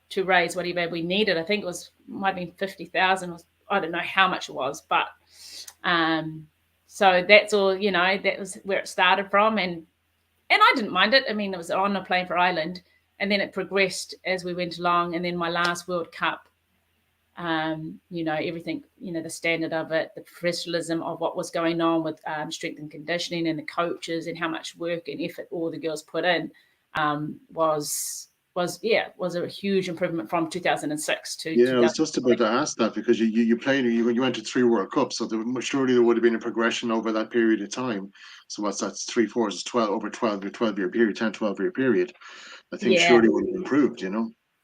to raise whatever we needed. I think might have been 50,000. I don't know how much it was, but so that's all. That was where it started from, and I didn't mind it. I mean, it was on a plane for Ireland, and then it progressed as we went along. And then my last World Cup, everything, the standard of it, the professionalism of what was going on with strength and conditioning and the coaches and how much work and effort all the girls put in was a huge improvement from 2006 to. Yeah, I was just about to ask that, because you played, you went to 3 World Cups, so surely there would have been a progression over that period of time. So that's 3, 4 is 12 over 12-year period, 10-12-year period. I think surely would have improved,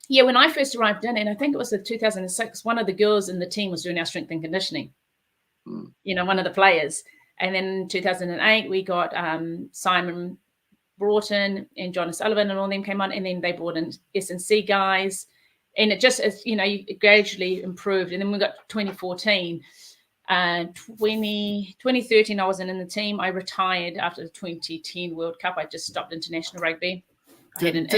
Yeah, when I first arrived in, and I think it was 2006, one of the girls in the team was doing our strength and conditioning. One of the players. And then in 2008, we got Simon Broughton and John O'Sullivan and all them came on, and then they brought in S&C guys, and it just, it gradually improved. And then we got 2014. 2013, I wasn't in the team. I retired after the 2010 World Cup. I just stopped international rugby. Didn't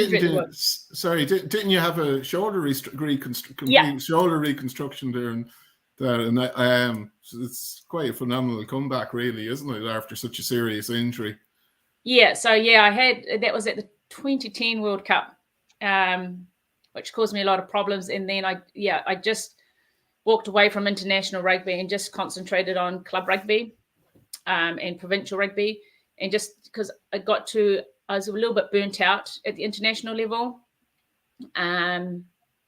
you have a shoulder shoulder reconstruction there? And it's quite a phenomenal comeback, really, isn't it, after such a serious injury? Yeah, so that was at the 2010 World Cup, which caused me a lot of problems. And then I just walked away from international rugby and just concentrated on club rugby and provincial rugby. And just because I was a little bit burnt out at the international level and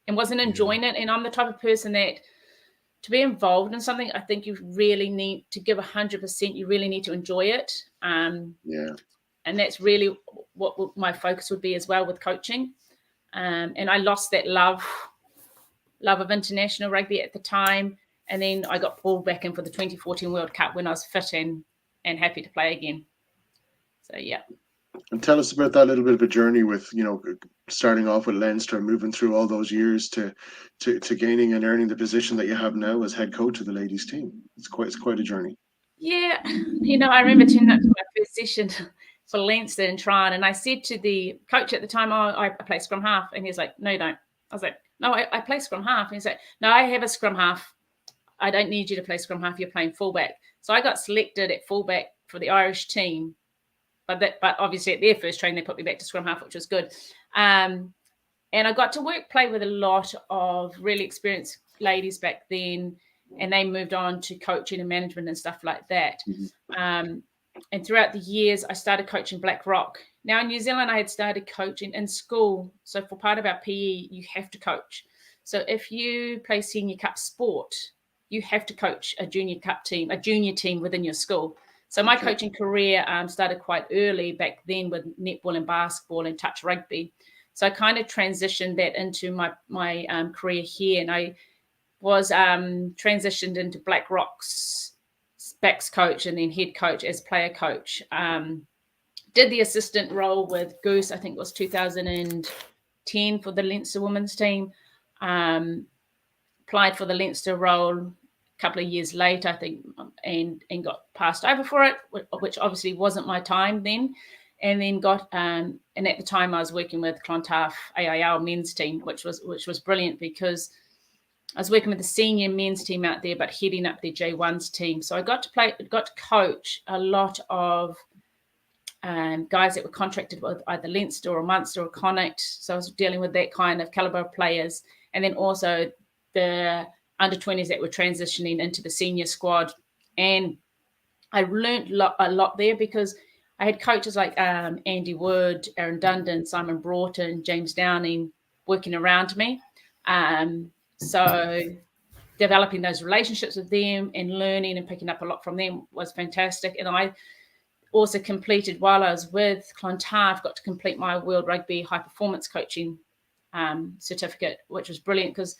wasn't enjoying it. And I'm the type of person that to be involved in something, I think you really need to give 100%. You really need to enjoy it. And that's really what my focus would be as well with coaching. And I lost that love of international rugby at the time. And then I got pulled back in for the 2014 World Cup when I was fit and happy to play again. So, yeah. And tell us about that little bit of a journey with, starting off with Leinster, moving through all those years to gaining and earning the position that you have now as head coach of the ladies team. It's quite a journey. Yeah. I remember turning up to my first session for Leinster and trying, and I said to the coach at the time, I play scrum half. And he's like, no, you don't. I was like, no, I play scrum half. And he's like, no, I have a scrum half. I don't need you to play scrum half. You're playing fullback. So I got selected at fullback for the Irish team. But obviously at their first training, they put me back to scrum half, which was good. And I got to play with a lot of really experienced ladies back then, and they moved on to coaching and management and stuff like that. And throughout the years, I started coaching Black Rock. Now in New Zealand, I had started coaching in school. So for part of our PE, you have to coach. So if you play senior cup sport, you have to coach a junior cup team, a junior team within your school. So my coaching career started quite early back then with netball and basketball and touch rugby. So I kind of transitioned that into my career here. And I was transitioned into Black Rock's backs coach and then head coach as player coach. Did the assistant role with Goose, I think it was 2010 for the Leinster women's team. Applied for the Leinster role a couple of years later, I think, and got passed over for it, which obviously wasn't my time then. And then got and at the time I was working with Clontarf AIL men's team, which was brilliant because I was working with the senior men's team out there, but heading up their J1's team. So I got to coach a lot of guys that were contracted with either Leinster or Munster or Connacht. So I was dealing with that kind of caliber of players, and then also the under-20s that were transitioning into the senior squad. And I learned a lot there because I had coaches like Andy Wood, Aaron Dundon, Simon Broughton, James Downing working around me. So developing those relationships with them and learning and picking up a lot from them was fantastic. And I also completed, while I was with Clontarf, got to complete my World Rugby High Performance Coaching certificate, which was brilliant because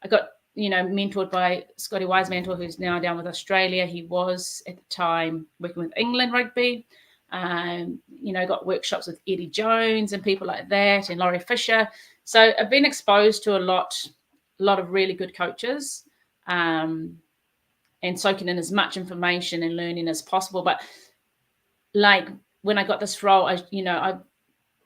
I got, mentored by Scotty Wisemantle, who's now down with Australia. He was at the time working with England Rugby. Got workshops with Eddie Jones and people like that, and Laurie Fisher. So I've been exposed to a lot of really good coaches, and soaking in as much information and learning as possible. But like when I got this role,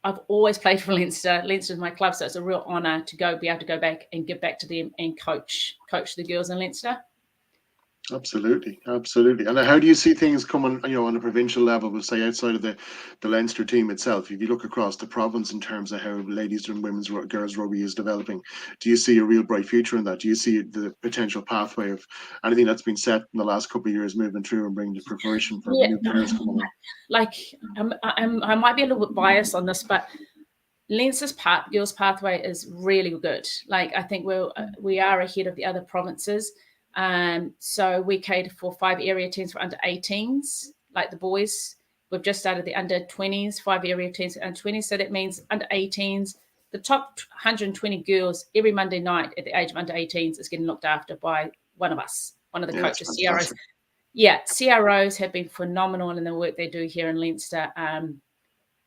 I've always played for Leinster. Leinster is my club, so it's a real honour to be able to go back and give back to them and coach the girls in Leinster. Absolutely. And how do you see things coming, on a provincial level, we'll say outside of the Leinster team itself? If you look across the province in terms of how ladies and girls rugby is developing, do you see a real bright future in that? Do you see the potential pathway of anything that's been set in the last couple of years moving through and bringing to fruition for new players coming on? Like, I might be a little bit biased on this, but Leinster's girls' pathway is really good. Like, I think we are ahead of the other provinces. So we cater for 5 area teams for under 18s, like the boys. We've just started the under 20s, 5 area teams for under 20s. So that means under 18s, the top 120 girls every Monday night at the age of under 18s is getting looked after by one of us, one of the coaches, CROs. Yeah, CROs have been phenomenal in the work they do here in Leinster. And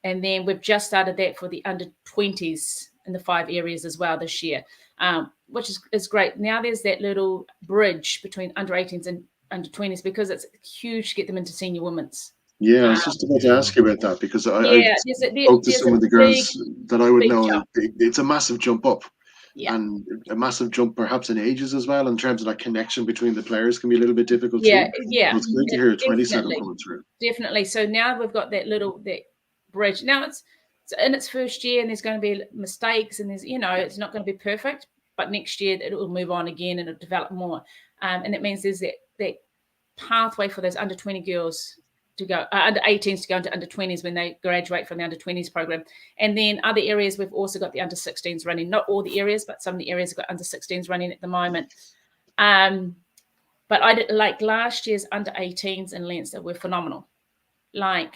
then we've just started that for the under 20s in the 5 areas as well this year, which is great. Now there's that little bridge between under 18s and under 20s because it's huge to get them into senior women's. Yeah, I was just about to ask you about that because I spoke to some of the girls that I would know. It's a massive jump up. Yeah. And a massive jump perhaps in ages as well, in terms of that connection between the players can be a little bit difficult. Yeah. So it's great to hear a 27 coming through. Definitely. So now we've got that bridge. Now it's in its first year and there's going to be mistakes and there's, it's not going to be perfect, but next year it will move on again and it'll develop more. And it means there's that pathway for those under 20 girls to go, under 18s to go into under 20s when they graduate from the under 20s program. And then other areas, we've also got the under 16s running. Not all the areas, but some of the areas have got under 16s running at the moment. But like last year's under 18s in Leinster were phenomenal. Like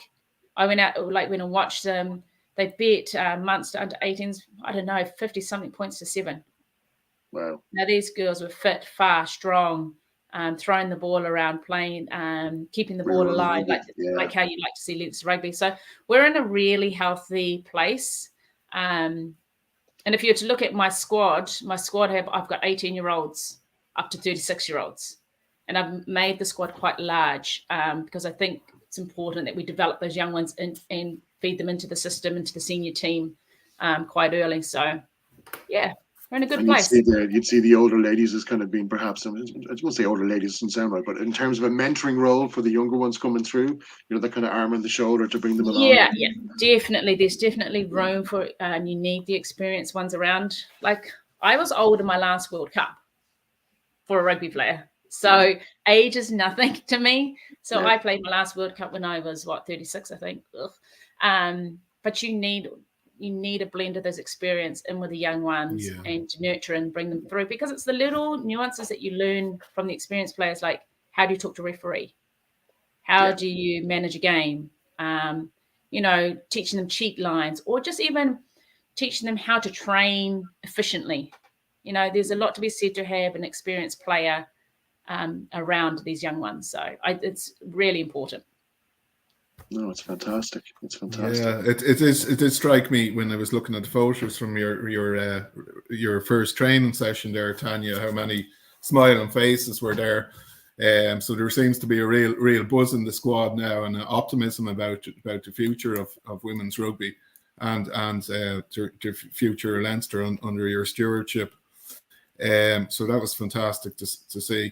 I went and watched them. They beat Munster under 18s, 50-something points to 7. Wow. Now these girls were fit, fast, strong, throwing the ball around, playing, keeping the ball alive, like how you like to see Leinster rugby. So we're in a really healthy place. And if you were to look at my squad, I've got 18-year-olds up to 36-year-olds. And I've made the squad quite large because I think it's important that we develop those young ones and feed them into the system, into the senior team quite early. So, yeah, we're in a good place. You'd see the older ladies as kind of being perhaps, I won't say older ladies doesn't sound right, but in terms of a mentoring role for the younger ones coming through, that kind of arm and the shoulder to bring them along. Yeah, definitely. There's definitely room for you need the experienced ones around. Like, I was old in my last World Cup for a rugby player. So age is nothing to me. So I played my last World Cup when I was 36, I think. But you need a blend of those experience in with the young ones and to nurture and bring them through, because it's the little nuances that you learn from the experienced players, like how do you talk to a referee? How do you manage a game? Teaching them cheat lines, or just even teaching them how to train efficiently. There's a lot to be said to have an experienced player around these young ones. So it's really important. No, it's fantastic. Yeah, it did strike me when I was looking at the photos from your first training session there, Tania, how many smiling faces were there. So there seems to be a real buzz in the squad now, and an optimism about the future of women's rugby and the future of Leinster under your stewardship. So that was fantastic to see.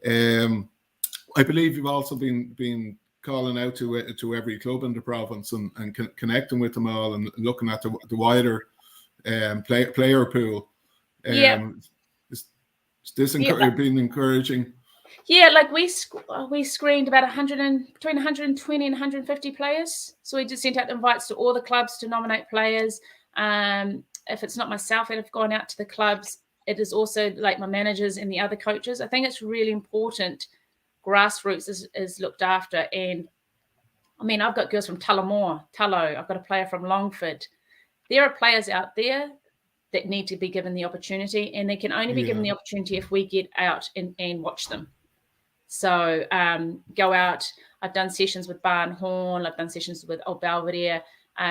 I believe you've also been calling out to every club in the province and connecting with them all and looking at the wider player pool. Is this been encouraging? Yeah, like we screened about between 120 and 150 players. So we just sent out invites to all the clubs to nominate players. If it's not myself that have gone out to the clubs, it is also like my managers and the other coaches. I think it's really important. Grassroots is looked after. And I mean, I've got girls from Tullamore, Tullow. I've got a player from Longford. There are players out there that need to be given the opportunity, and they can only be given the opportunity if we get out and watch them. So go out. I've done sessions with Barnhorn. I've done sessions with Old Belvedere.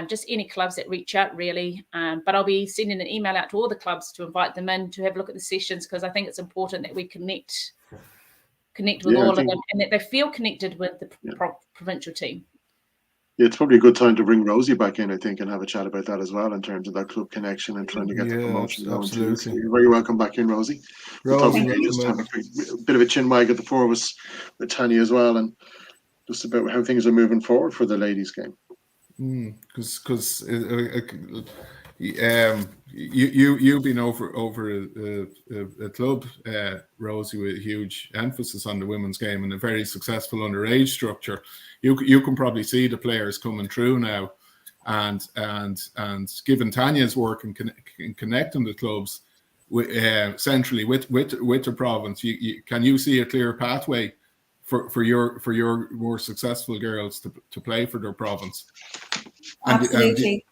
Just any clubs that reach out, really. But I'll be sending an email out to all the clubs to invite them in to have a look at the sessions, because I think it's important that we connect with all of them and that they feel connected with the provincial team. Yeah, it's probably a good time to bring Rosi back in, I think, and have a chat about that as well in terms of that club connection and trying to get the promotion going too. So you're very welcome back in, Rosi. We thought we just have a bit of a chin wag at the four of us with Tania as well, and just about how things are moving forward for the ladies' game. Because you've been over a club, Rosi, with a huge emphasis on the women's game and a very successful underage structure. You can probably see the players coming through now, and given Tania's work in connecting the clubs centrally with the province, can you see a clear pathway for your more successful girls to play for their province? Absolutely.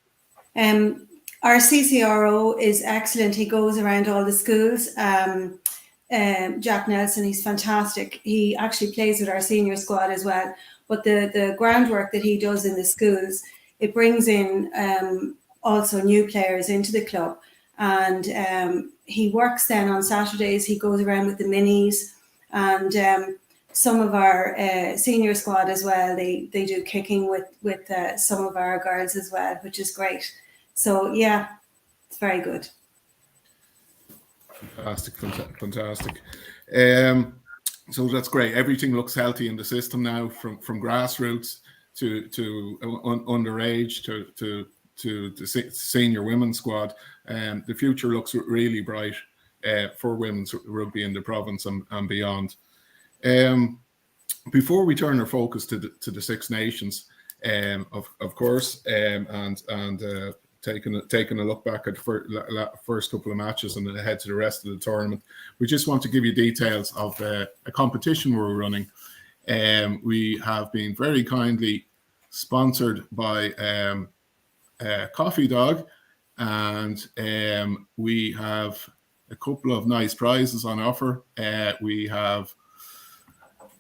Our CCRO is excellent. He goes around all the schools. Jack Nelson, he's fantastic. He actually plays with our senior squad as well. But the groundwork that he does in the schools, it brings in also new players into the club. And he works then on Saturdays. He goes around with the minis, and some of our senior squad as well. They do kicking with some of our girls as well, which is great. So yeah, it's very good. Fantastic. So that's great. Everything looks healthy in the system now, from grassroots to underage to the senior women's squad. The future looks really bright for women's rugby in the province and beyond. Before we turn our focus to the Six Nations, of course, and taking a look back at the first couple of matches and ahead to the rest of the tournament, we just want to give you details of a competition we're running. We have been very kindly sponsored by Coffee Dog, and we have a couple of nice prizes on offer. We have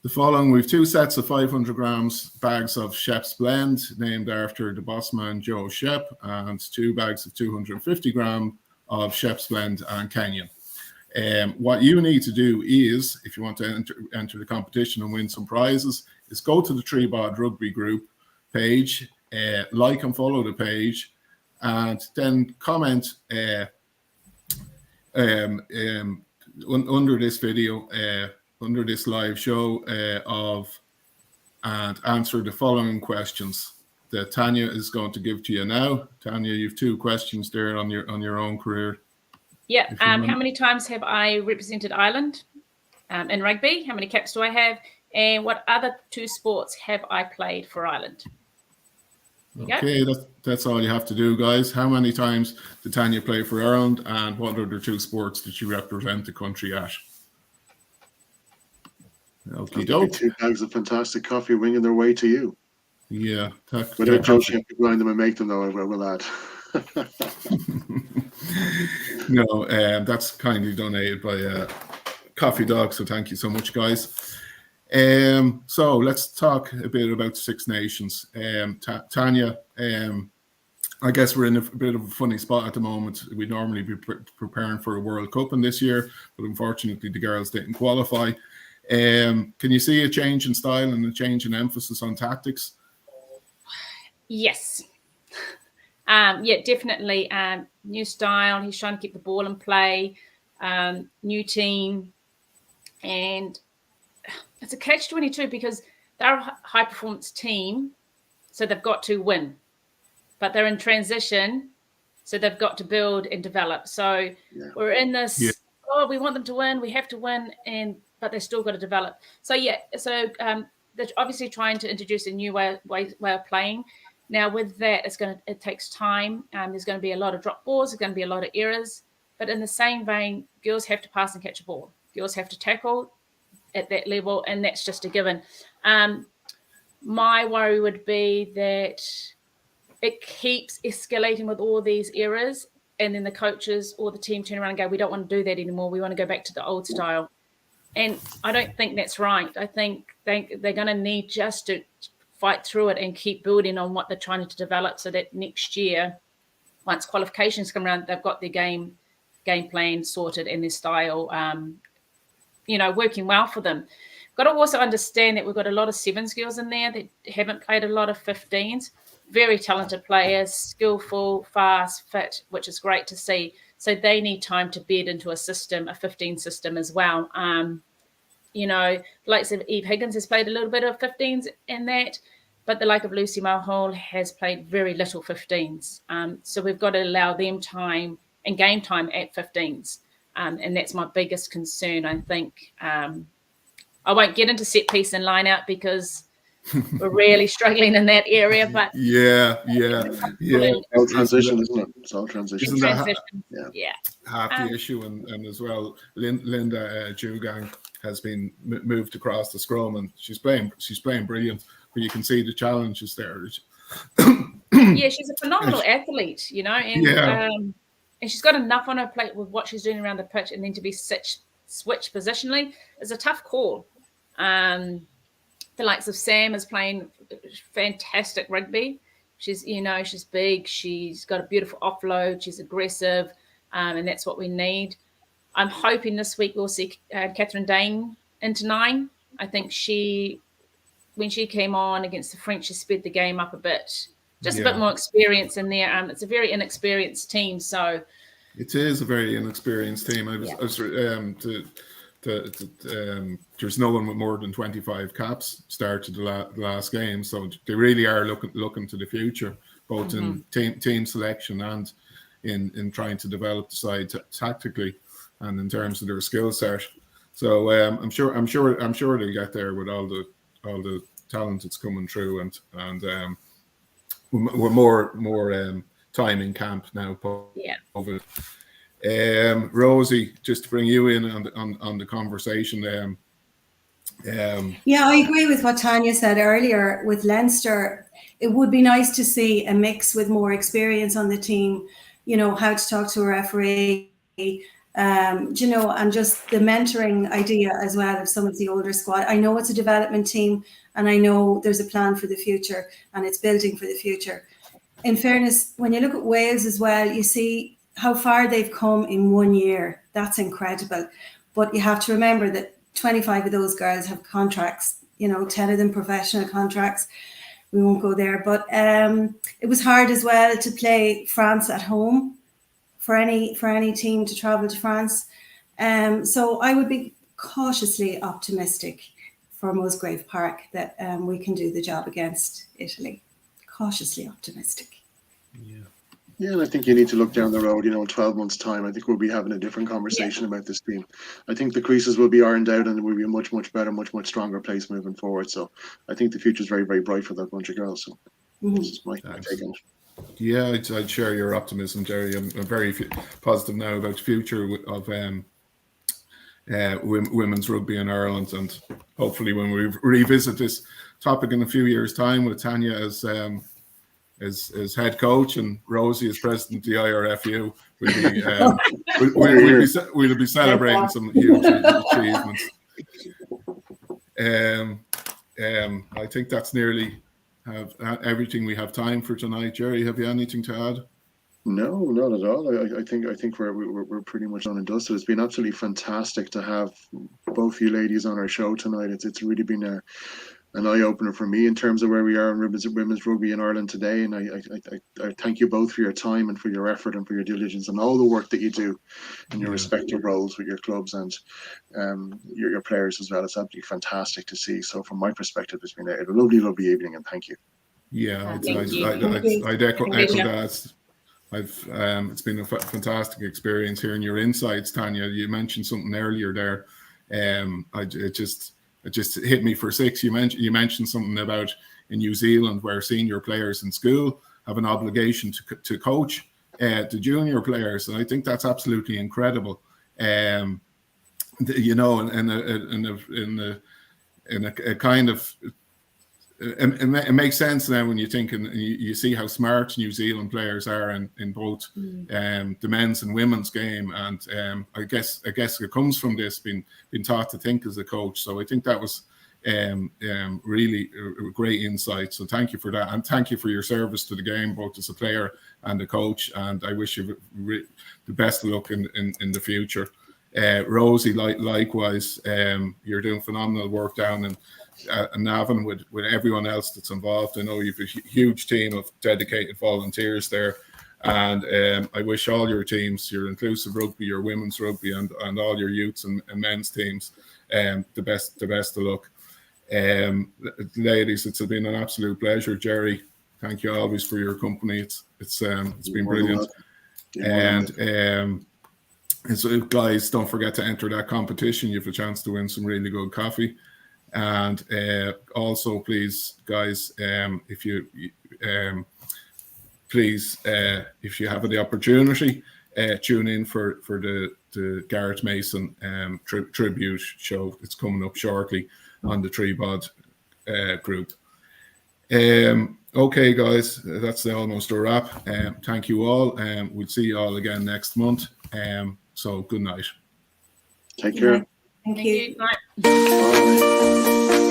the following. We have 2 sets of 500 grams bags of Shep's Blend, named after the boss man Joe Shep, and 2 bags of 250 gram of Shep's Blend and Kenyan. What you need to do is, if you want to enter the competition and win some prizes, is go to the ThreeBOD Rugby Group page, like and follow the page, and then comment under this video, under this live show, and answer the following questions that Tania is going to give to you now. Tania, you have 2 questions there on your own career. Yeah. How many times have I represented Ireland in rugby? How many caps do I have? And what other 2 sports have I played for Ireland? Okay, that's all you have to do, guys. How many times did Tania play for Ireland, and what other 2 sports did she represent the country at? Okay, 2 bags of fantastic coffee winging their way to you. Yeah. Without Joe, you have to grind them and make them, though, I will add. No, that's kindly donated by Coffee Dog, so thank you so much, guys. So let's talk a bit about Six Nations. Tania, I guess we're in a bit of a funny spot at the moment. We'd normally be preparing for a World Cup in this year, but unfortunately the girls didn't qualify. Can you see a change in style and a change in emphasis on tactics? Yes. Yeah, definitely. New style. He's trying to keep the ball in play. New team. And it's a catch-22 because they're a high-performance team, so they've got to win. But they're in transition, so they've got to build and develop. So we're in this, we want them to win, we have to win, but they've still got to develop. So they're obviously trying to introduce a new way of playing. Now with that, it takes time. There's going to be a lot of drop balls, there's going to be a lot of errors. But in the same vein, girls have to pass and catch a ball. Girls have to tackle at that level, and that's just a given. My worry would be that it keeps escalating with all these errors, and then the coaches or the team turn around and go, we don't want to do that anymore. We want to go back to the old style. And I don't think that's right. I think they're going to need just to fight through it and keep building on what they're trying to develop so that next year, once qualifications come around, they've got their game plan sorted and their style, working well for them. Got to also understand that we've got a lot of 7s girls in there that haven't played a lot of 15s. Very talented players, skillful, fast, fit, which is great to see. So they need time to bed into a system, a 15 system as well. Likes of Eve Higgins has played a little bit of 15s in that, but the like of Lucy Mulhall has played very little 15s. So we've got to allow them time and game time at 15s. And that's my biggest concern, I think. I won't get into set piece and line out because we're really struggling in that area, but yeah. All transition, isn't it? It's all transition. Isn't Half the issue, and as well, Linda Jugang has been moved across the scrum, and she's playing brilliant. But you can see the challenges there. Yeah, she's a phenomenal athlete, and she's got enough on her plate with what she's doing around the pitch, and then to be switched positionally is a tough call. The likes of Sam is playing fantastic rugby. She's big. She's got a beautiful offload. She's aggressive, and that's what we need. I'm hoping this week we'll see Catherine Dane into 9. I think when she came on against the French, she sped the game up a bit. Just a bit more experience in there. It's a very inexperienced team, so it is a very inexperienced team. There's no one with more than 25 caps started the last game, so they really are looking to the future, both in team selection and in trying to develop the side tactically and in terms of their skill set. So I'm sure they'll get there with all the talent that's coming through, and we're more time in camp now. Over. Rosie, just to bring you in on the conversation. I agree with what Tania said earlier. With Leinster, it would be nice to see a mix with more experience on the team. How to talk to a referee, and just the mentoring idea as well of some of the older squad. I know it's a development team, and I know there's a plan for the future, and it's building for the future. In fairness, when you look at Wales as well, you see how far they've come in 1 year. That's incredible. But you have to remember that 25 of those girls have contracts, 10 of them professional contracts. We won't go there. But it was hard as well to play France at home for any team to travel to France. So I would be cautiously optimistic for Musgrave Park that we can do the job against Italy. Cautiously optimistic. Yeah, and I think you need to look down the road, in 12 months' time. I think we'll be having a different conversation about this team. I think the creases will be ironed out and it will be a much, much better, much, much stronger place moving forward. So I think the future is very, very bright for that bunch of girls. So this is my take on it. Yeah, I'd share your optimism, Gerry. I'm very positive now about the future of women's rugby in Ireland, and hopefully when we revisit this topic in a few years' time with Tania as head coach and Rosie as president of the IRFU, we'll be celebrating some huge achievements. I think that's nearly everything we have time for tonight. Gerry, have you anything to add? No, not at all. I think we're pretty much done and dusted. It's been absolutely fantastic to have both you ladies on our show tonight. It's really been an eye-opener for me in terms of where we are in women's rugby in Ireland today. And I thank you both for your time and for your effort and for your diligence and all the work that you do in your respective roles with your clubs and your players as well. It's absolutely fantastic to see. So from my perspective, it's been a lovely, lovely evening, and thank you. Yeah, I'd echo that. It's been a fantastic experience hearing your insights, Tania. You mentioned something earlier there. It just hit me for six. You mentioned something about in New Zealand where senior players in school have an obligation to coach the junior players, and I think that's absolutely incredible. You know, in a kind of it makes sense now when you think and you see how smart New Zealand players are in both the men's and women's game, and I guess it comes from this being taught to think as a coach. So I think that was really a great insight. So thank you for that, and thank you for your service to the game, both as a player and a coach. And I wish you the best of luck in the future. Rosi, likewise, you're doing phenomenal work down in Navan with everyone else that's involved. I know you've a huge team of dedicated volunteers there, and I wish all your teams, your inclusive rugby, your women's rugby, and all your youths and men's teams, the best of luck. Ladies, it's been an absolute pleasure. Gerry, thank you always for your company. It's been brilliant. And so, guys, don't forget to enter that competition. You have a chance to win some really good coffee. And also, please, guys, if you if you have the opportunity, tune in for the Gareth Mason tribute show. It's coming up shortly on the ThreeBOD group. Okay, guys, that's almost a wrap. Thank you all. We'll see you all again next month. So good night. Take care. Thank you. Bye.